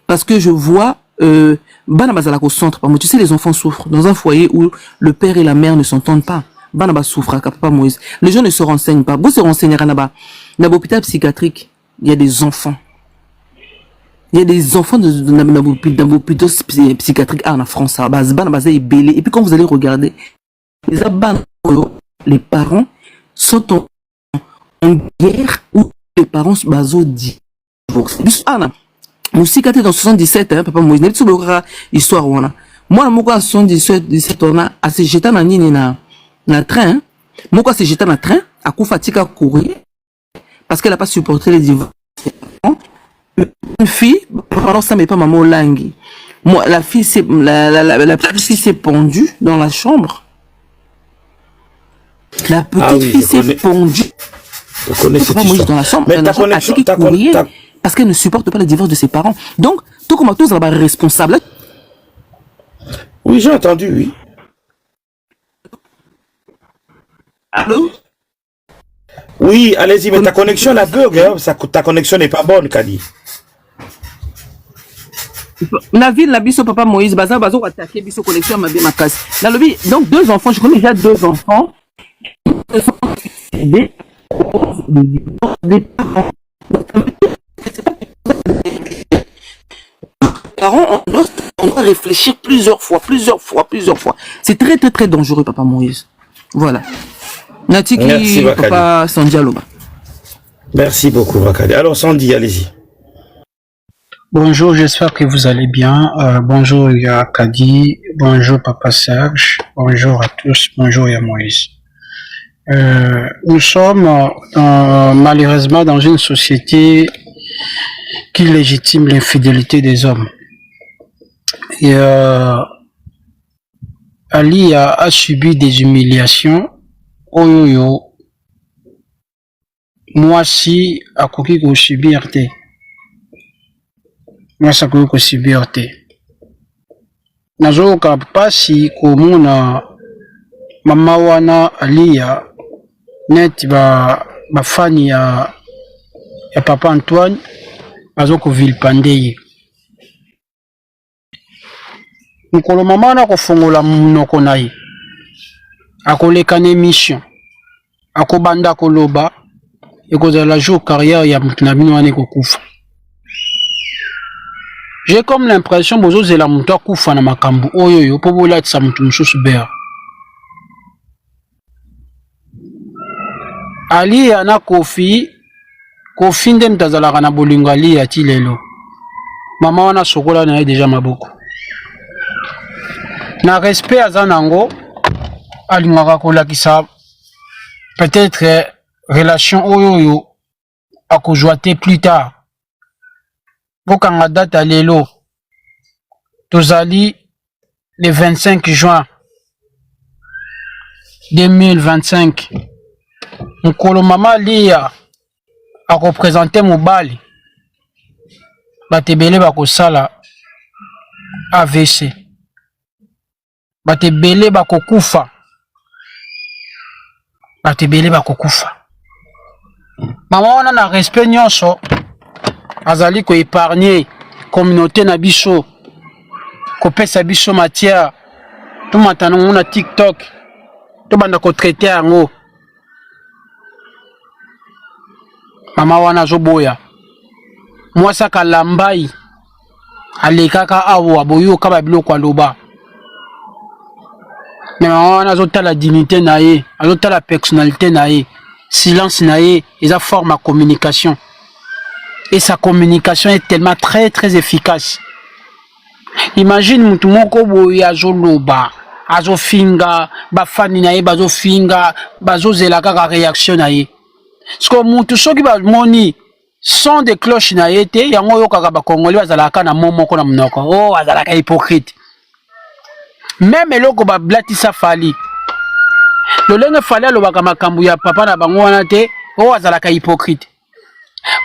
parce que je vois bana bazala au centre. Tu sais, les enfants souffrent dans un foyer où le père et la mère ne s'entendent pas. Bana ba souffre, Papa Moïse. Les gens ne se renseignent pas. Vous se renseignera là-bas. Dans l'hôpital psychiatrique, il y a des enfants. Il y a des enfants dans l'hôpital psychiatrique en France. Bana baza est belé. Et puis quand vous allez regarder, les parents sont en guerre où les parents bazo divorcent. Aussi quand dans 77 hein Papa Moïse n'habite sur histoire wana moi moko en 77 on a assez jeté na nini na train moko se jeté na train à kufatika courir parce qu'elle a pas supporté les divorces. Une fille pendant ça mais pas maman langi moi la fille c'est la petite fille s'est pendue dans la chambre. La petite fille s'est pendue. Je connais cette histoire. Dans la chambre, mais parce qu'elle ne supporte pas le divorce de ses parents. Donc, tout comme tous là-bas responsable. Oui, j'ai entendu, oui. Allô? Oui, allez-y, mais ta connexion la bug, hein? Ta connexion n'est pas bonne, Kadi. La ville, la biso, Papa Moïse, bazo attaqué biso connexion ma bien ma casse. La lobby, donc 2 enfants, je connais déjà 2 enfants. Des parents, on doit réfléchir plusieurs fois. C'est très, très, très dangereux, Papa Moïse. Voilà. Natiki, merci, Papa Sandy Aloba. Merci beaucoup, Bakadi. Alors, Sandy, allez-y. Bonjour, j'espère que vous allez bien. Bonjour, il y a Kadi. Bonjour, Papa Serge. Bonjour à tous. Bonjour, il y a Moïse. Nous sommes malheureusement dans une société qui légitime l'infidélité des hommes. Et Ali a subi des humiliations. Oyoyo, moi si a koki ko subir te. Moi ça koki ko subir te. Nazo ka pasi ko mona mama wana Alia net ba fani ya Papa Antoine bazo ko vilpandeye. Mukolo mama na ko fongola munoko naye. Akolekane mission. Akobanda koloba ekozala jour carrière ya mutunabino wane kokufa. J'ai comme l'impression bozo zela mutu akufa na makambo oyoyo po bolatisa mutu mususu bera. Ali ana Kofi nde mtazalaka na bolingo Ali ya ti lelo. Mama wana sokola na ye deja maboko. Na respect aza nango alingaka kolakisa peut-être relation oyoyo akozwate plus tard. Bokanga date à lelo tozali le 25 juin 2025 mukolo mama Lia akoprésenter mobali batebele bakosala AVC batebele bakokufa batebele bakokufa. Mama wana na respect nyonso azali ko épargner communauté na biso ko pesa biso matière to matana na TikTok to banda ko traiter yango. Mama wana zoboya mwasa kalambai alekaka awo aboyo ka biloko aloba. Mais on a la dignité naïe, on a la personnalité naïe, silence naïe, et ça forme la communication. Et sa communication est tellement très très efficace. Imagine mutu moko boye azoloba, azofinga, bafani naïe, bazofinga, bazozela kaka réaction naïe. Parce que mutu soki ba moni son de cloche na été yango yokaka ba congolais bazalaka na momoko na monoko oh azalaka hypocrite même eloko ba blatisa fali lolenge fali alobaka makambo ya papa na bango wana te oh azalaka hypocrite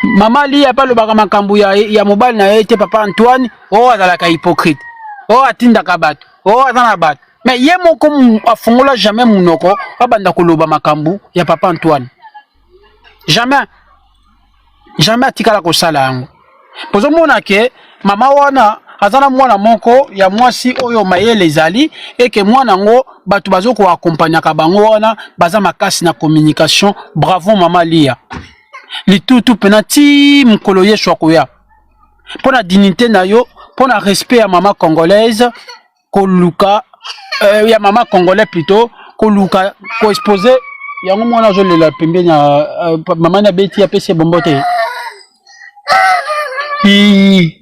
mama li ya pa lobaka makambo ya mobile na été papa Antoine oh azalaka hypocrite oh atindaka bato oh azana bato mais ye moko afongola jamais monoko abanda koloba makambo ya papa Antoine jamais atikala kosala yango pozomona ke mama wana azana mwana moko ya mwasi oyo mayele ezali eke mwana ngo bato bazoko akompanyaka bango wana baza makasi na communication bravo mama Lia litutu pena ti mukolo ye shwakoya pona dignité na yo pona respect ya mama congolaise koluka ya mama congolais plutôt koluka ko exposer yango mwana zolela pembeni ya mama na beti ya pese bombote.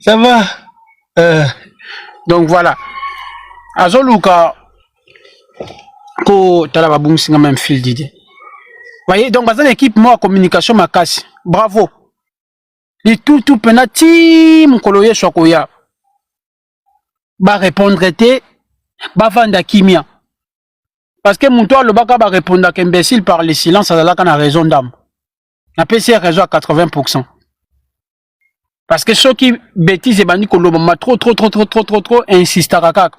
Ça va donc voilà azoluka ko tala babungisi nga même fil d'idée. Voyez donc dans une équipe moi communication makasi bravo les tout penati mukolo ye shokoya ba répondre te ba vanda kimia parce que mon toit le baka ba répondre qu'imbécile par le silence azalaka na raison d'âme na PC raison à 80%. Parce que ceux qui bêtisent et bandit kolobama trop insistaka kaka.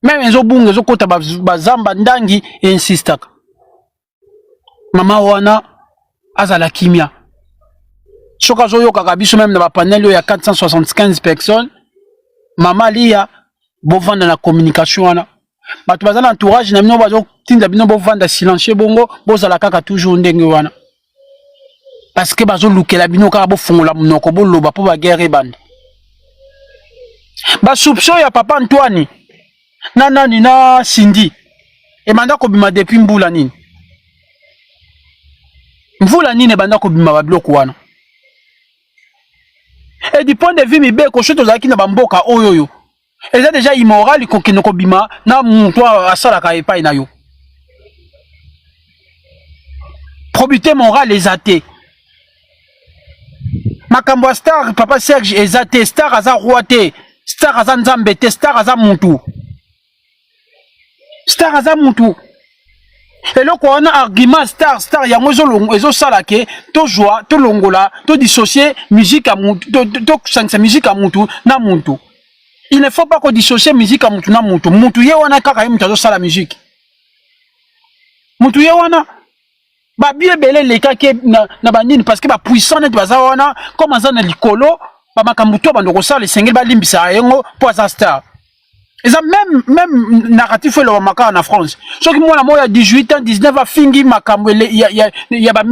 Même ezo bunga ezo kota bazamba ndangi insistaka. Mama wana azala kimia. Soka zo yoka biso même na ba panel ya 475 personnes. Mama Lia bo vanda na communication wana. Bato bazana entourage na bino bazo tinda bino bo vanda silencieux bongo bo zala kaka toujours ndenge wana. Parce que bazo lukela bino kaka bo fongola monoko bo loba po ba guerre bande. Ba soupçon ya papa Antoine na nani na Cindy e manda ko bima depuis mbula nini. Mvula nini banda ko bima ba bloc wana. Et du point de vue mibe ko shoto zaki na bamboka oyoyo. Eza déjà immoral ko kinoko bima na muntu asala ka epai na yo. Probité morale les athées. Makambo star papa Serge ezate star aza roite star aza nzambe te star aza muntu eloko wana argument star yango ezo sala ke to joie to longola to dissocier musique à muntu to sangsa musique à muntu na muntu. Il ne faut pas qu'on dissocie musique à muntu na muntu ye wana kaka muntu azo sala musique muntu ye wana ba bien belé les cas na bandine parce que ba puissant net baza wana comme azana likolo ba makambu to bando ko sala les singles ba limbisa yengo po za star. Et ça même narratif le maka en France. Ce qui moi il y a 18 ans 19 a fingi makambu ya ba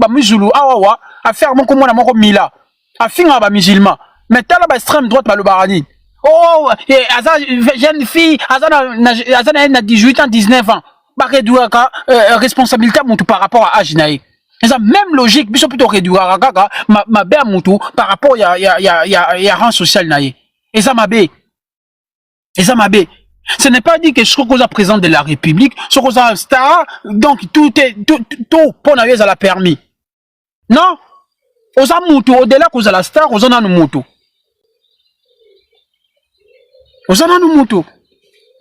muzulu awa a faire mon comme moi mila a finga ba musulman mais tala ba extrême droite ba le barani. Oh aza jeune fille azana na 18 ans 19 ans. Réduire responsabilité à par rapport à Ajinaï. C'est la même logique, mais plutôt réduire ma bé à Moutou par rapport à rang social naïe. Et ça m'a bé. Ce n'est pas dit que ce qu'on a président de la République, ce qu'on a un star, donc tout pour n'avoir à la permis. Non. Aux a Moutou, au-delà qu'on a la star, aux en a nous Moutou.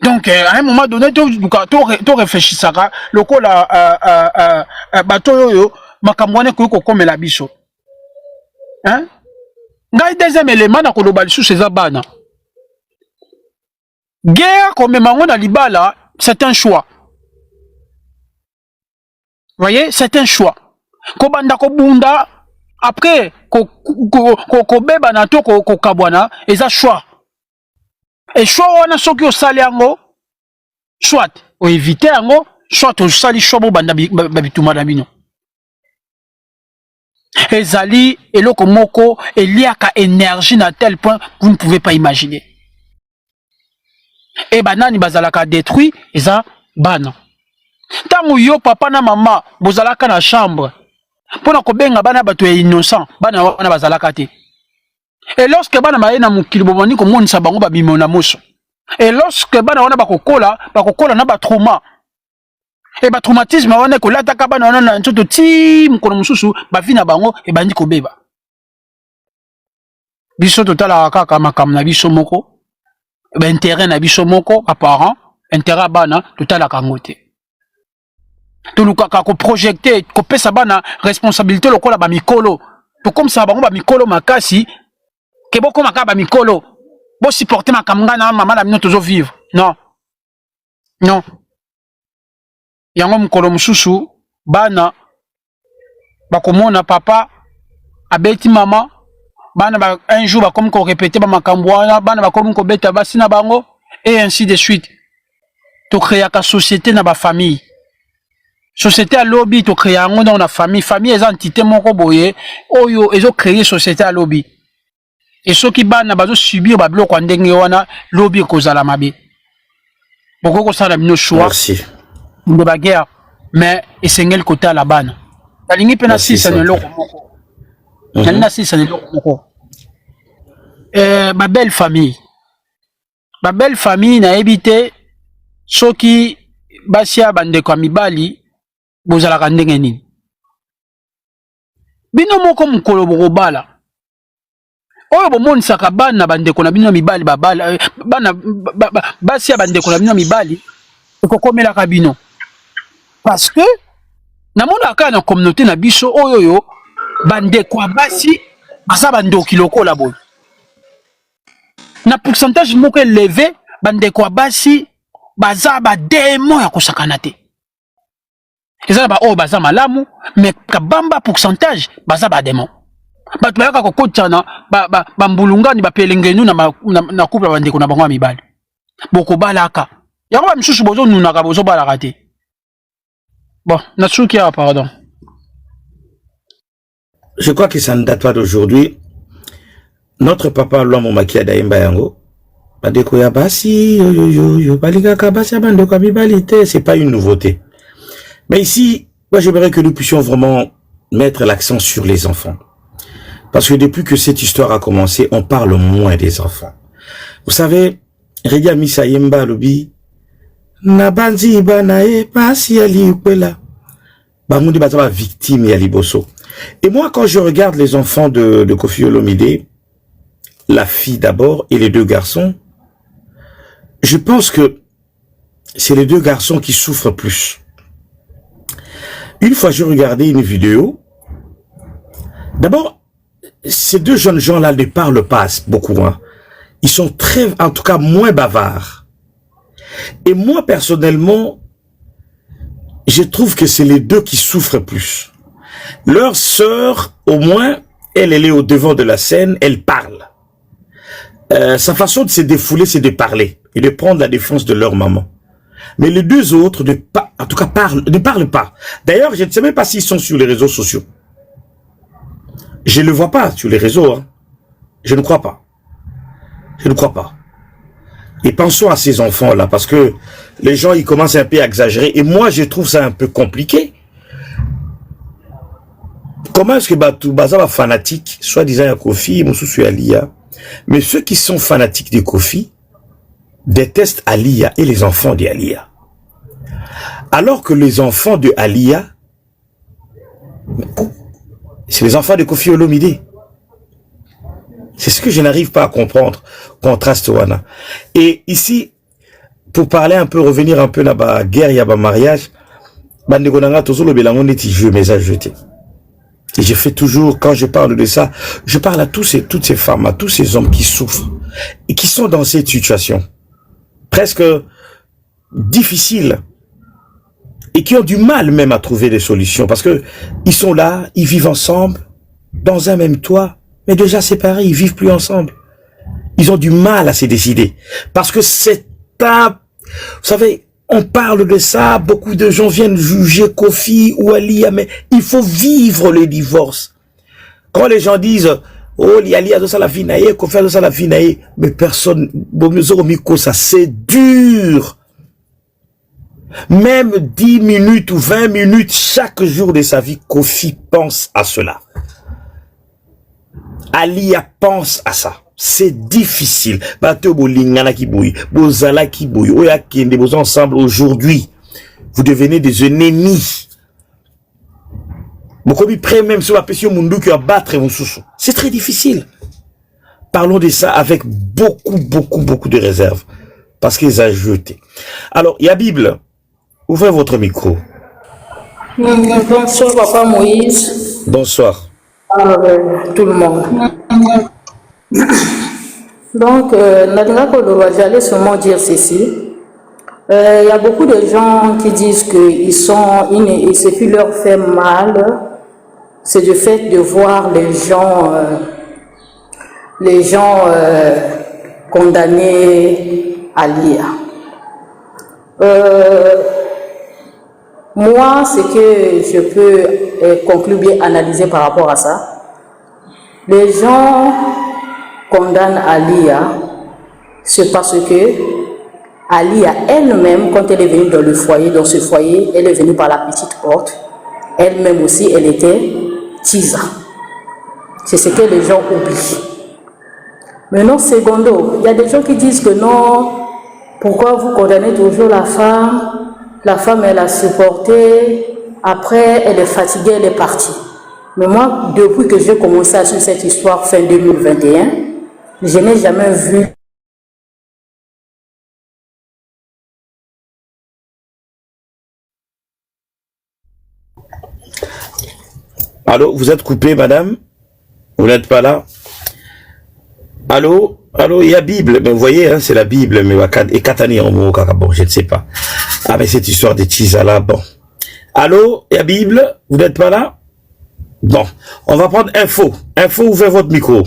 Donc, à un moment donné, tu réfléchis ça, le coup là, bateau yo, makamwane ko comme la bicho. Hein? Ngai deuxième élément na kolobali sous ces abana. Guerre comme mango na libala, c'est un choix. Voyez, c'est un choix. Ko banda ko bunda après ko beba na to ko kabwana, eza choix. Et choix wana soki osali yango soit o éviter yango soit osali choix bo banda babituma na bino ezali eloko moko eliaka énergie na tel point vous ne pouvez pas imaginer et banani bazalaka détruit eza bana tango yo papa na mama bozalaka na chambre pona ko benga bana bato ya innocent bana wana bazalaka te. Et lorsque bana maye na mukili bomoni ko monisa bango ba bimona moso. Et lorsque bana wana bakokola na ba trauma. Et ba traumatisme wana ko lataka bana wana na ntoto ti mkono mususu ba vina bango e bandi ko beba. biso totala kaka makam na biso moko ba intérêt na biso moko ba parents intérêt bana totala kangote tolukaka ko projecter ko pesa bana responsabilité lokola ba mikolo to comme ça bango ba mikolo makasi ke boko makaba mikolo bo supporter makamanga na mama la mino tozo vivre non non yango mukolo mususu bana bakomona papa abeti mama bana ba un jour bakomi ko répéter ba makambo wana bana bakomi ko beta basi na bango et ainsi de suite to créer ka société na ba famille société à lobby to créer ngo dans la famille les entités moko boye oyo ezo créer société à lobby et ceux qui bana bazo subir ba biloko ndenge wana lobby kozala mabe boko ko sala bino choix merci de la guerre mais esengel côté à la bana balingi pena si ça ne loko moko na si ça ne loko moko ma belle famille na éviter ceux qui basia bande kwa mibali bozalaka ndenge nini bino moko mukolo bokobala oyo bomonisaka bana bandeko na bino mibali babala bana basia bandeko na bino mibali ekokomelaka bino parce que namonaka na communauté na biso oyo bandeko basi baza bandoki lokola boye na pourcentage moko élevé bandeko basi baza ba démon ya kosakana te ezala ba oyo baza malamu mais kabamba pourcentage baza ba démon bato bayaka kokotana ba mbulungani bapelengenu na couple bandeko na bango ya mibali bokobalaka yango ba misusu bozonunaka bozobalaka te bon natsuki awa pardon. Je crois que ça ne date pas d'aujourd'hui. Notre papa Lomo Makia Daimba Yango bandeko ya basi yo balingaka basi ya bandeko ya mibali te, c'est pas une nouveauté. Mais ici, moi j'aimerais que nous puissions vraiment mettre l'accent sur les enfants. Parce que depuis que cette histoire a commencé, on parle moins des enfants. Vous savez, Redia Misa Yemba Lobi, Nabanzi Banae, Pasi Yali Ukwela, Bamundi Bataba victime Yali Bosso. Et moi, quand je regarde les enfants de Koffi Olomide, la fille d'abord et les deux garçons, je pense que c'est les deux garçons qui souffrent plus. Une fois, je regardais une vidéo. D'abord, ces deux jeunes gens-là ne parlent pas beaucoup. Hein. Ils sont en tout cas, moins bavards. Et moi, personnellement, je trouve que c'est les deux qui souffrent plus. Leur sœur, au moins, elle est au devant de la scène, elle parle. Sa façon de se défouler, c'est de parler et de prendre la défense de leur maman. Mais les deux autres, ne parlent pas. D'ailleurs, je ne sais même pas s'ils sont sur les réseaux sociaux. Je ne le vois pas sur les réseaux. Hein. Je ne crois pas. Je ne crois pas. Et pensons à ces enfants-là, parce que les gens, ils commencent un peu à exagérer. Et moi, je trouve ça un peu compliqué. Comment est-ce que tout Baza fanatique, soi-disant à Koffi, Moussoussou Alia, mais ceux qui sont fanatiques de Koffi détestent Alia et les enfants d'Alia. Alors que les enfants de Alia, c'est les enfants de Koffi Olomide. C'est ce que je n'arrive pas à comprendre. Contraste wana. Et ici, pour parler un peu, revenir un peu dans la guerre, il y a un mariage. Et je fais toujours, quand je parle de ça, je parle à toutes ces femmes, à tous ces hommes qui souffrent et qui sont dans cette situation presque difficile et qui ont du mal même à trouver des solutions parce que ils sont là, ils vivent ensemble dans un même toit, mais déjà séparés, ils vivent plus ensemble. Ils ont du mal à se décider parce que c'est un, vous savez, on parle de ça, beaucoup de gens viennent juger Koffi ou Alia, mais il faut vivre le divorce. Quand les gens disent, oh, Alia doit ça la finaïe, Koffi doit ça la finaïe, mais personne, ça c'est dur. Même 10 minutes ou 20 minutes chaque jour de sa vie, Koffi pense à cela. Alia pense à ça. C'est difficile. Ensemble aujourd'hui. Vous devenez des ennemis. C'est très difficile. parlons de ça avec beaucoup de réserve. Parce qu'ils ont jeté. Alors, il y a Bible. Ouvrez votre micro. Bonsoir, Papa Moïse. Bonsoir. Tout le monde. Donc, j'allais seulement dire ceci. Il y a beaucoup de gens qui disent que ce qui leur fait mal, c'est le fait de voir les gens condamnés à l'IA. Moi, ce que je peux conclure bien analyser par rapport à ça, les gens condamnent à l'IA, c'est parce que Alia elle-même, quand elle est venue dans le foyer, dans ce foyer, elle est venue par la petite porte. Elle-même aussi, elle était Tisa. C'est ce que les gens oublient. Maintenant, secondo, il y a des gens qui disent que non, pourquoi vous condamnez toujours la femme? La femme, elle a supporté, après, elle est fatiguée, elle est partie. Mais moi, depuis que j'ai commencé à suivre cette histoire fin 2021, je n'ai jamais vu Allô, vous êtes coupé, madame? Vous n'êtes pas là? Allô? Allô, il y a Bible. Mais vous voyez, hein, c'est la Bible. Mais et Katani en bon, je ne sais pas. Ah, mais cette histoire de Tisa là, bon. Allô, il y a Bible. Vous n'êtes pas là? Bon. On va prendre info. Info, ouvrez votre micro.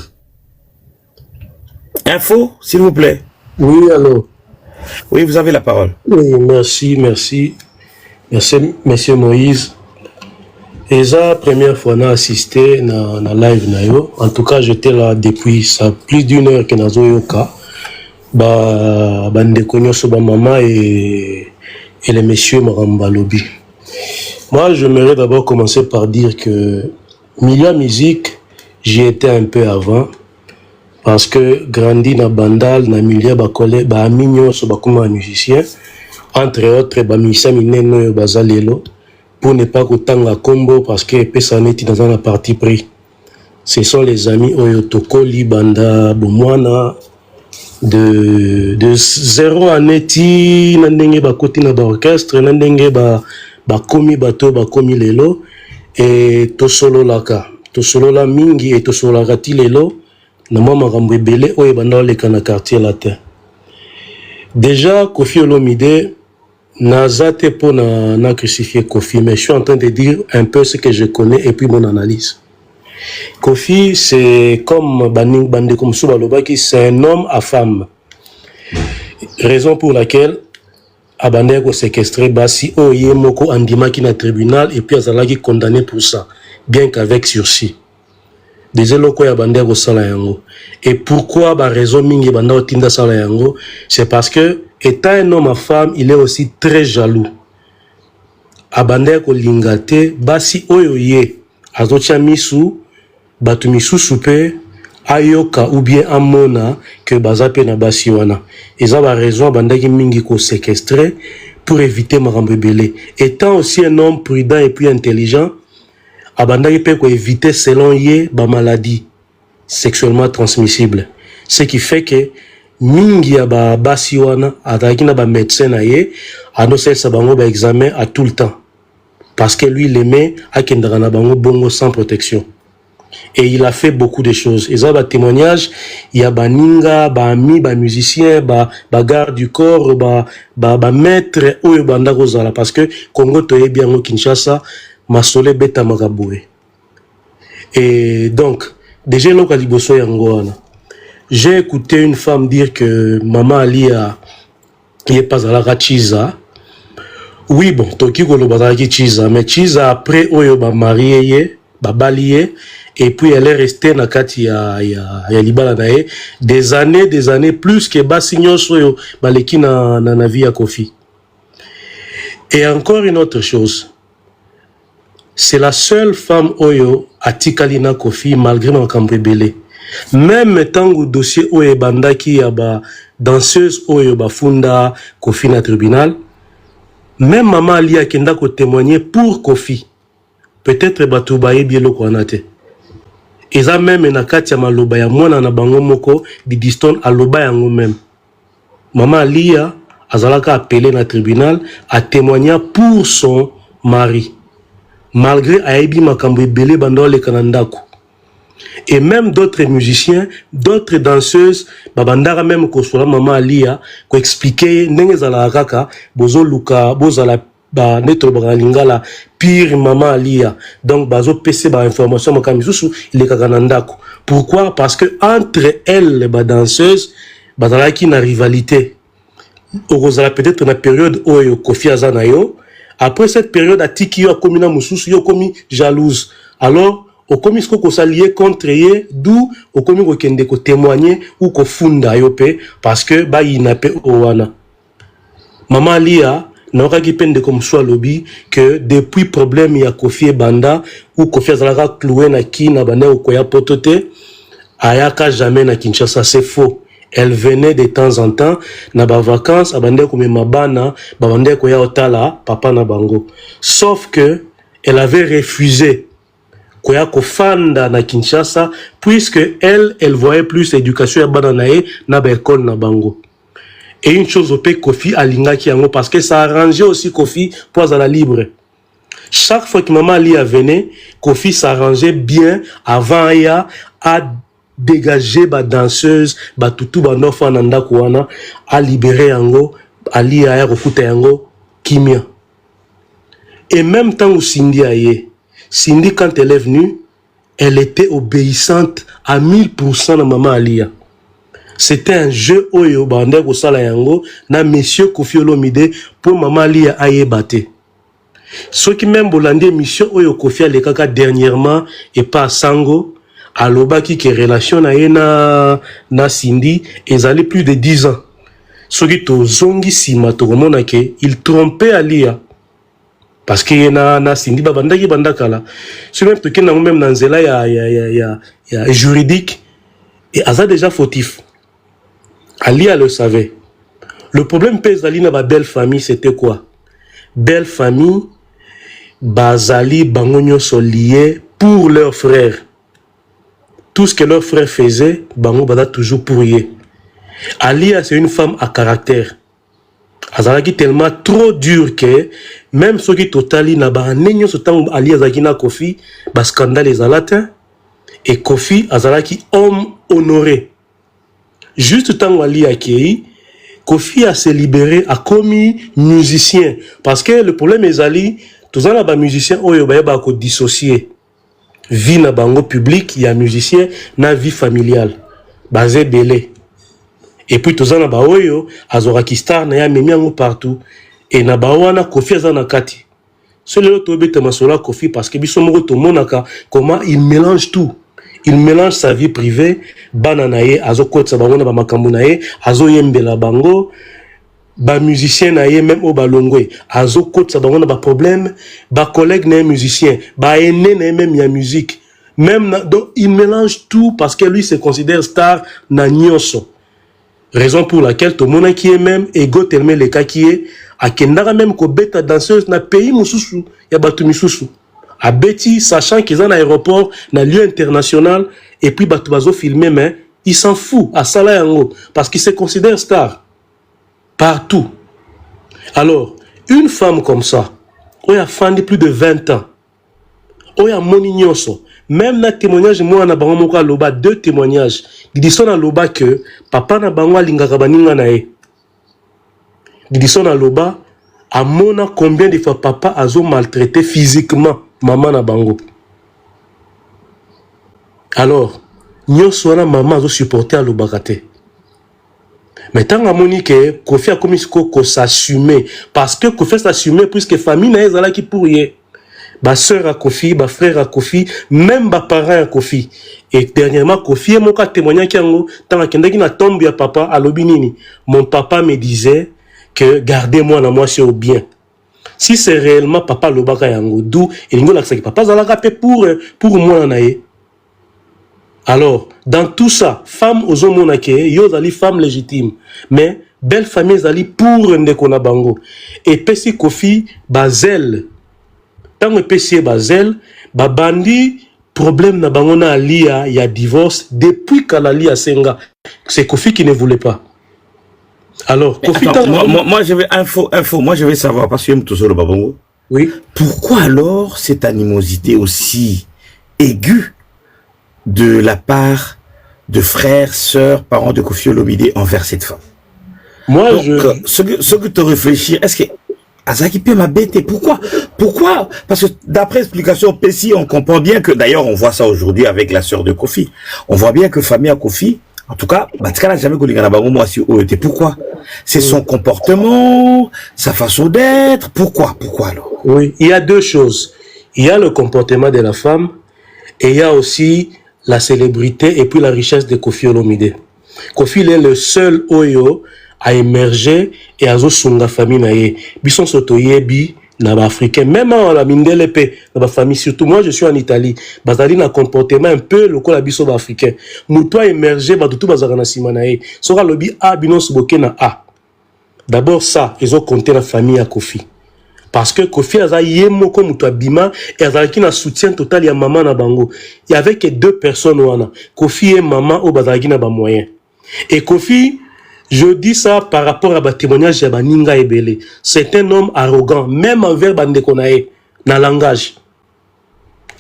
Info, s'il vous plaît. Oui, allô. Oui, vous avez la parole. Oui, merci. Merci, monsieur Moïse. Et ça, première fois, on a assisté na live na yo. En tout cas, j'étais là depuis ça plus d'une heure que nazo yoka. Ndeko nyonso ba maman et les messieurs Maramba Lobby. Moi, j'aimerais d'abord commencer par dire que milieu musique, j'y étais un peu avant. Parce que grandi na bandal, na milieu bakole, ba aminyo so bakuma musicien. Entre autres, ba musicien mineno bazalelo. Pour ne pas qu'autant combo parce que Pessaneti dans la partie pris. Ce sont les amis Oyotoko, Libanda, Bomwana, de 0 à neti, nandenge ba koti na ba orchestre, nandenge ba komi bato, ba komi lelo, et tosolo laka. Tosolo la mingi et tosolo la rati lelo, na mama rambe belé, oye banda leka na quartier latin. Déjà, Kofi Olomide, Nazate pour na crucifié Kofi, mais je suis en train de dire un peu ce que je connais et puis mon analyse. Kofi, c'est comme Baning Bande comme Soubalobaki, c'est un homme à femme. Raison pour laquelle Abandé ko séquestré Bassi Oye Moko Andima qui na tribunal et puis Azalaki condamné pour ça, bien qu'avec sursis. Des locaux ya Abandé ko sala yango. Et pourquoi ba raison mingi Banda otinda sala yango, c'est parce que étant un homme à femme, il est aussi très jaloux. Abandé ko lingate Bassi Oyoye azocha misu batu misu soupe ayoka ou bien amona que bazape na basi wana. Eza ba raison bandaki mingi ko séquestrer pour éviter marambe belé. Étant aussi un homme prudent et puis intelligent, abandaki pe ko éviter selon ye ba maladie sexuellement transmissible. Ce qui fait que mingi ya ba basi wana ataki na ba médecin na ye anose sa bango ba examen à tout le temps. Parce que lui, il aimait à Kendra Bango Bongo sans protection. Et il a fait beaucoup de choses. Et ça, témoignage, il y a Baninga, Bami, musicien, garde du corps, maître, ou Banda Rosala. Parce que Congo Toye bien au Kinshasa, Masole Beta Magaboué. Et donc, déjà, l'Okaliboso Yangoana. J'ai écouté une femme dire que Maman Ali qui est pas à la Rachiza. Oui, bon, Toki Kolobazaki Chiza, mais Chiza après, Oyo ba marié, ba balié, et puis elle est restée na kati ya libala nae, des années, plus que Basignon Soyo, baleki na vie à Kofi. Et encore une autre chose, c'est la seule femme Oyo à Tikalina Kofi, malgré mon cambrébélé. Même tant que dossier Oyo Bandaki ya ba danseuse Oyo ba funda Kofi na tribunal, même maman Ali a témoigné pour Kofi. Peut-être Batoubaye Bielo Kwanate. eza même na kati ya maloba ya mwana na bango moko Diddy Stone aloba yango même. Maman Alia azalaka appelé na tribunal à témoigner pour son mari. Malgré ayebi makambo ebele bando le kanandako. Et même d'autres musiciens, d'autres danseuses, babandara même ko sola Maman Alia ko expliquer ndenge zala kaka bozo luka bozala ba netro lingala pire Maman Alia. Donc bazo pc ba information makamisusu il est kanandako. Pourquoi? Parce que entre elles les danseuses bazalaki na rivalité. Orozala peut-être na période où Kofi azana yo. Après cette période atiki yo akomi na mususu yo komi jalouse. Alors au komi ko s'allier contre ye, d'où au komi ko kende ko témoigner ou ko funda yo pe parce que ba inape owana. Maman Alia na okaki pende comme soit lobby que depuis problème ya Kofi et Banda ou Kofi azalaka cloué na ki na banda okoya potote ayaka jamais na Kinshasa, c'est faux. Elle venait de temps en temps na ba vacances abande ko mabana babande ko ya otala papa na bango. Sauf que elle avait refusé ko ya ko fanda na Kinshasa puisque elle voyait plus éducation ya bana nae na ba école na bango. Et une chose au pe Kofi alinga ki yango parce que ça arrangeait aussi Kofi pour la libre. Chaque fois que Maman Alia venait, Kofi s'arrangeait bien avant ya à dégager ba danseuse ba tutu ba nofa nanda kuana a libérer yango ali aya kokuta yango kimia. Et même temps où Cindy aye, Cindy quand elle est venue, elle était obéissante à 1000% à Maman Alia. C'était un jeu oyo bande ko sala yango na monsieur Kofi Olomide pour Maman Alia aye baté. Ceux qui même bolande mission oyo Kofi ale kaka dernièrement et pas Sango alobaki que relation na Cindy ezali plus de 10 ans. Soki to zongi sima to komona ke il trompait Alia parce que na Cindy babandaki bandakala. Ce même to kena même na nzela ya juridique et aza déjà fautif. Alia le savait. Le problème pèse ali na ba belle famille c'était quoi? Belle famille bazali bangonyo solié pour leurs frères. Tout ce que leur frère faisait, Bango Bada toujours pour y. Alia, c'est une femme à caractère. Azalaki tellement trop dur que même ceux qui totali n'a pas n'enyo ce temps Alia Zagina Kofi, bas scandale les alatin et Kofi Azalaki homme honoré. Juste temps où Alia qui Kofi a se libéré, a commis musicien parce que le problème est Ali, tous en là musicien oyo ba ba ko dissocier. Vie na bango public, il y a musicien, na vie familiale. Basé belé. Et puis, tous en a baoyo, azoraki star, na ya memiango partout. Et na bawana, Kofi azana kati. Seul le tobe te masola Kofi, parce que bisomoro to monaka, comment il mélange tout. Il mélange sa vie privée, bananaye, azo kotsa bango ba makambo naye, azo yembela bango, ba musicien naye même au balongwe azo côte ça donne ba problème ba collègue né musicien ba aîné né même ya musique même donc il mélange tout parce que lui se considère star na nyonso, raison pour laquelle tout le monde qui est même ego tellement les cas qui est a kendara même ko beta danseuse na pays mususu ya batu misusu a beti sachant qu'ils ont un aéroport na lieu international et puis batu bazo filmer mais il s'en fout à sala yango parce qu'il se considère star partout. Alors, une femme comme ça, on a fandi plus de 20 ans, on a monignoso, même dans témoignage, moi, on a bango loba, 2 témoignages. Diddy Stone a loba que papa na bango alingaka baninga nae. Diddy Stone a loba, a mona combien de fois papa a zo maltraité physiquement maman na bango. Alors, nyoso na maman a zo supporter a loba kate. Mais tant que Monique, Kofi a commis ko s'assumer parce que Kofi s'assumer puisque famille na ezala ki pour ye. Ba sœur à Kofi, ba frère à Kofi, même ba parents à Kofi. Et dernièrement Kofi mon cas témoignant kiango tant que na tombe ya papa à lobinini. Mon papa me disait que gardez-moi na moi c'est au bien. Si c'est réellement papa lobaka yango d'où il ngo la que papa zala rapé pour moi nae. Alors, dans tout ça, femme aux hommes monake, yo zali femme légitime, mais belle famille zali pour ndekona bango. Et pesi Kofi bazel, tant que pesi bazel, babandi problème na bangona Alia, il y a divorce depuis qu'Alia Senga. C'est Kofi qui ne voulait pas. Alors, Kofi attends, moi je vais moi je vais savoir parce que tout le babongo. Oui. Pourquoi alors cette animosité aussi aiguë de la part de frères, sœurs, parents de Kofi Olomide envers cette femme? Moi, donc, ce que tu réfléchis, est-ce que Azaki peut m'abêter? Pourquoi? Parce que d'après l'explication Pessi, on comprend bien que, d'ailleurs, on voit ça aujourd'hui avec la sœur de Kofi. On voit bien que famille à Kofi, en tout cas, Batika n'a jamais connu moi si OET. Pourquoi? C'est son comportement, sa façon d'être. Pourquoi alors? Oui, il y a deux choses. Il y a le comportement de la femme et il y a aussi la célébrité et puis la richesse de Kofi Olomide. Kofi, il est le seul Oyo à émerger et à zosunga famille naie. Bison sotoyebi na ba africain, même en la mindele pe na ba famille, surtout moi je suis en Italie. Bazali na comportement un peu le ko la biso ba africain. Muto a émergé ba tout bazaka na sima nae. Sora lobi a binon suboke na a. D'abord ça, ils ont compté la famille à Kofi. Parce que Kofi a yemo comme muto abima et a qui na soutien total ya maman na bango. Il y avait que deux personnes wana. Kofi et maman au bazaki na ba moyen. Et Kofi, je dis ça par rapport à ma témoignage de Baninga Ebele. C'est un homme arrogant, même envers Bandekonae, dans le langage.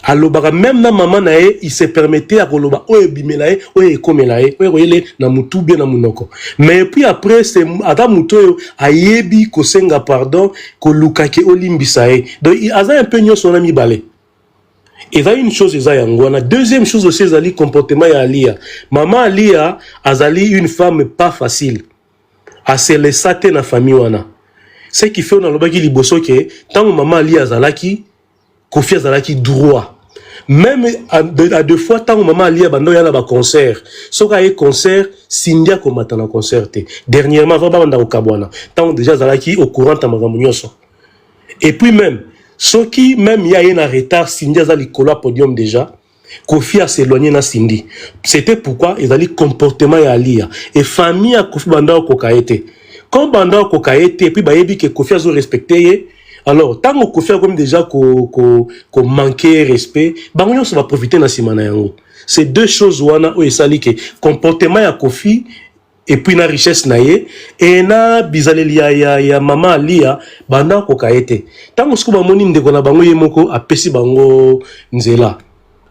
Alors, même dans maman nae, il se permettait à koloba oye bimelae, oye komelae, oye na mutu bien na munoko. Mais puis après, c'est Adam Muto a yebi kosenga pardon, ko lukake olimbisae. Donc, il a un peu nyo son ami balé. Et il y a une chose, la deuxième chose aussi, c'est le comportement de Alia. Maman Alia a une femme pas facile. A se laissé dans la famille. Ce qui fait dans le bagi liboso que tant que maman Alia Zalaki, Kofi Zalaki droit. Même à deux fois, tant que maman Alia bando yana ba concert. Ce qu'il y a concert, Cindy a combattu dans concert. Dernièrement, avant banda au Kabwana. Tant déjà Zalaki au courant de magamunyoso. Et puis même, ce qui même y a un retard, Cindy a le podium déjà. Kofi a s'éloigné na Cindy. C'était pourquoi ils allaient comportement à Alia. Et famille a Kofi banda au Kokaete. Quand banda au Kokaete, et puis bayebi que Kofi a respecté. Alors, tant que Kofi a comme déjà qu'on manquait respect, bangon ça va profiter na simana yango. C'est deux choses wana ou esali que comportement à Kofi et puis na richesse naie et na bizaleli ya maman Alia banda Kokaete. Tant que ce moni ndeko na bango yemoko apesi bango nzela.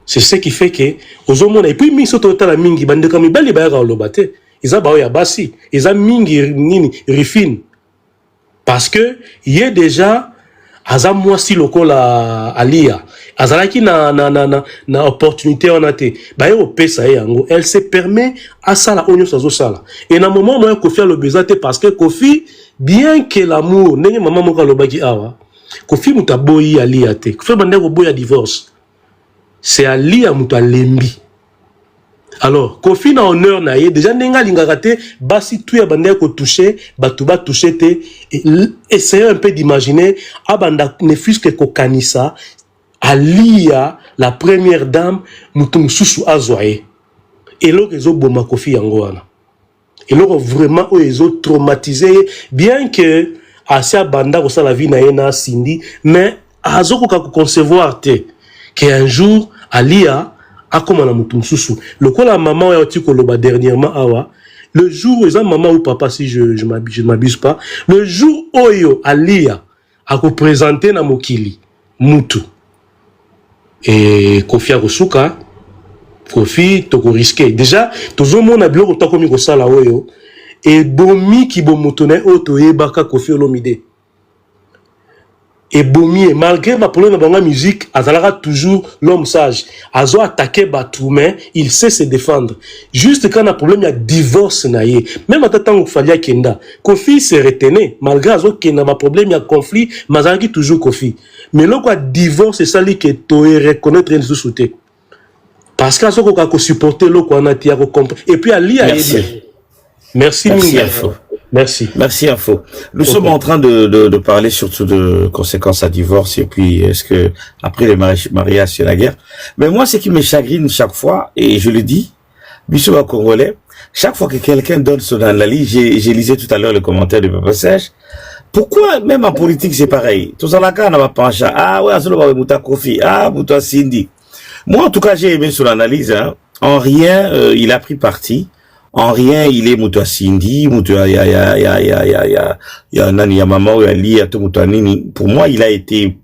C'est ce qui fait que aux hommes et puis miso total mingi bande comme bali ba ya lobate ils a ba ya basi ils a mingi nini rifine parce que il est déjà aza moi si lokola Alia azalaki na opportunité on a té ba yo pesa yango elle se permet à ça la onyo sazo sala et na moment moi Kofi le bezate parce que Kofi bien que l'amour nenge maman moka lobaki awa Kofi mutaboyi Alia té Kofi bande ko boya divorce. C'est Alia mutu alembi. Alors, Kofi na honneur na ye, déjà nenga lingakate, basi tout ya bande ko toucher, batuba toucher te, essayez un peu d'imaginer, abanda ne fût que kokanisa, Alia, la première dame, mutu mususu azwaye. Et là, ils ont boma Kofi yangoana. Et là, vraiment, ils ont traumatisé, bien que, Asia banda kosa la vie na ye na Cindy, mais, azo ko concevoir te, qu'un jour, Alia a comme la moutoumsousou. Le coup, la maman a dit que dernièrement, awa, le jour où ils ont maman ou papa, si je ne m'abuse pas, le jour où Alia a représenté na mokili, Moutou. Et Kofi a resuka, Kofi, toko risqué. Déjà, tout le monde a bien autant comme ça là, oyo. Et bomi qui bomotone oto e baka Kofi Olomide. Et Bomi, malgré ma problème dans la musique, Azalara toujours l'homme sage. Azo attaqué Batoumen, il sait se défendre. Juste quand on a problème, il y a divorce naïe. Même à temps où il fallait Kenda, Kofi s'est retenu. Malgré Azo Kenda, ma problème, il y a conflit, Mazaraki toujours Kofi. Mais là, quoi, divorce, c'est ça que tu reconnaître une sous-souté. Parce qu'Azo qu'on a supporté l'eau qu'on a tiré comprendre. Et puis Ali a aidé. Merci, Info. Merci. Merci Info. Nous sommes en train de parler surtout de conséquences à divorce et puis est-ce que après le mariage c'est la guerre. Mais moi ce qui me chagrine chaque fois et je le dis, Bissou Congolais, chaque fois que quelqu'un donne son analyse, j'ai lisé tout à l'heure le commentaire de Papa Sèche. Pourquoi même en politique c'est pareil? Tout ça là quand on va pencher ah ouais ça va Mouta Kofi, ah Mouta Cindy. Moi, en tout cas, j'ai aimé son analyse. Hein. En rien, il a pris parti. En rien, il est Moutoua Cindy, Moutoua ya maman, ya li, ya tout Moutoua Nini. Pour moi, il a été...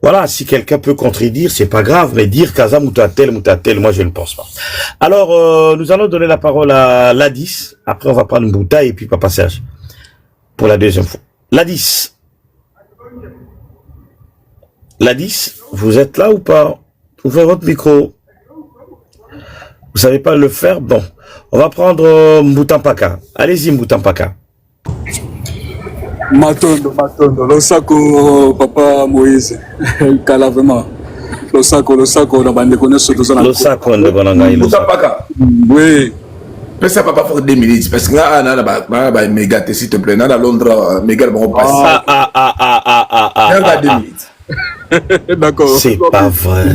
Voilà, si quelqu'un peut contredire, c'est pas grave, mais dire Kaza Moutoua tel, moi je ne pense pas. Alors, nous allons donner la parole à Ladis. Après, on va prendre Mbouta et puis Papa Serge. Pour la deuxième fois. Ladis. Ladis, vous êtes là ou pas? Ouvrez votre micro. Vous savez pas le faire? Bon. On va prendre Mbutampaka. Allez-y, Mbutampaka. Matondo, Losako, Papa Moïse. Kala vraiment. Losako, on a Losako, Mbutampaka. Oui. Mais ça va pas faire 2 minutes. Parce que là, on a méga, s'il te plaît. Là, à Londres, méga, on va passer. 2 minutes. D'accord. C'est pas vrai.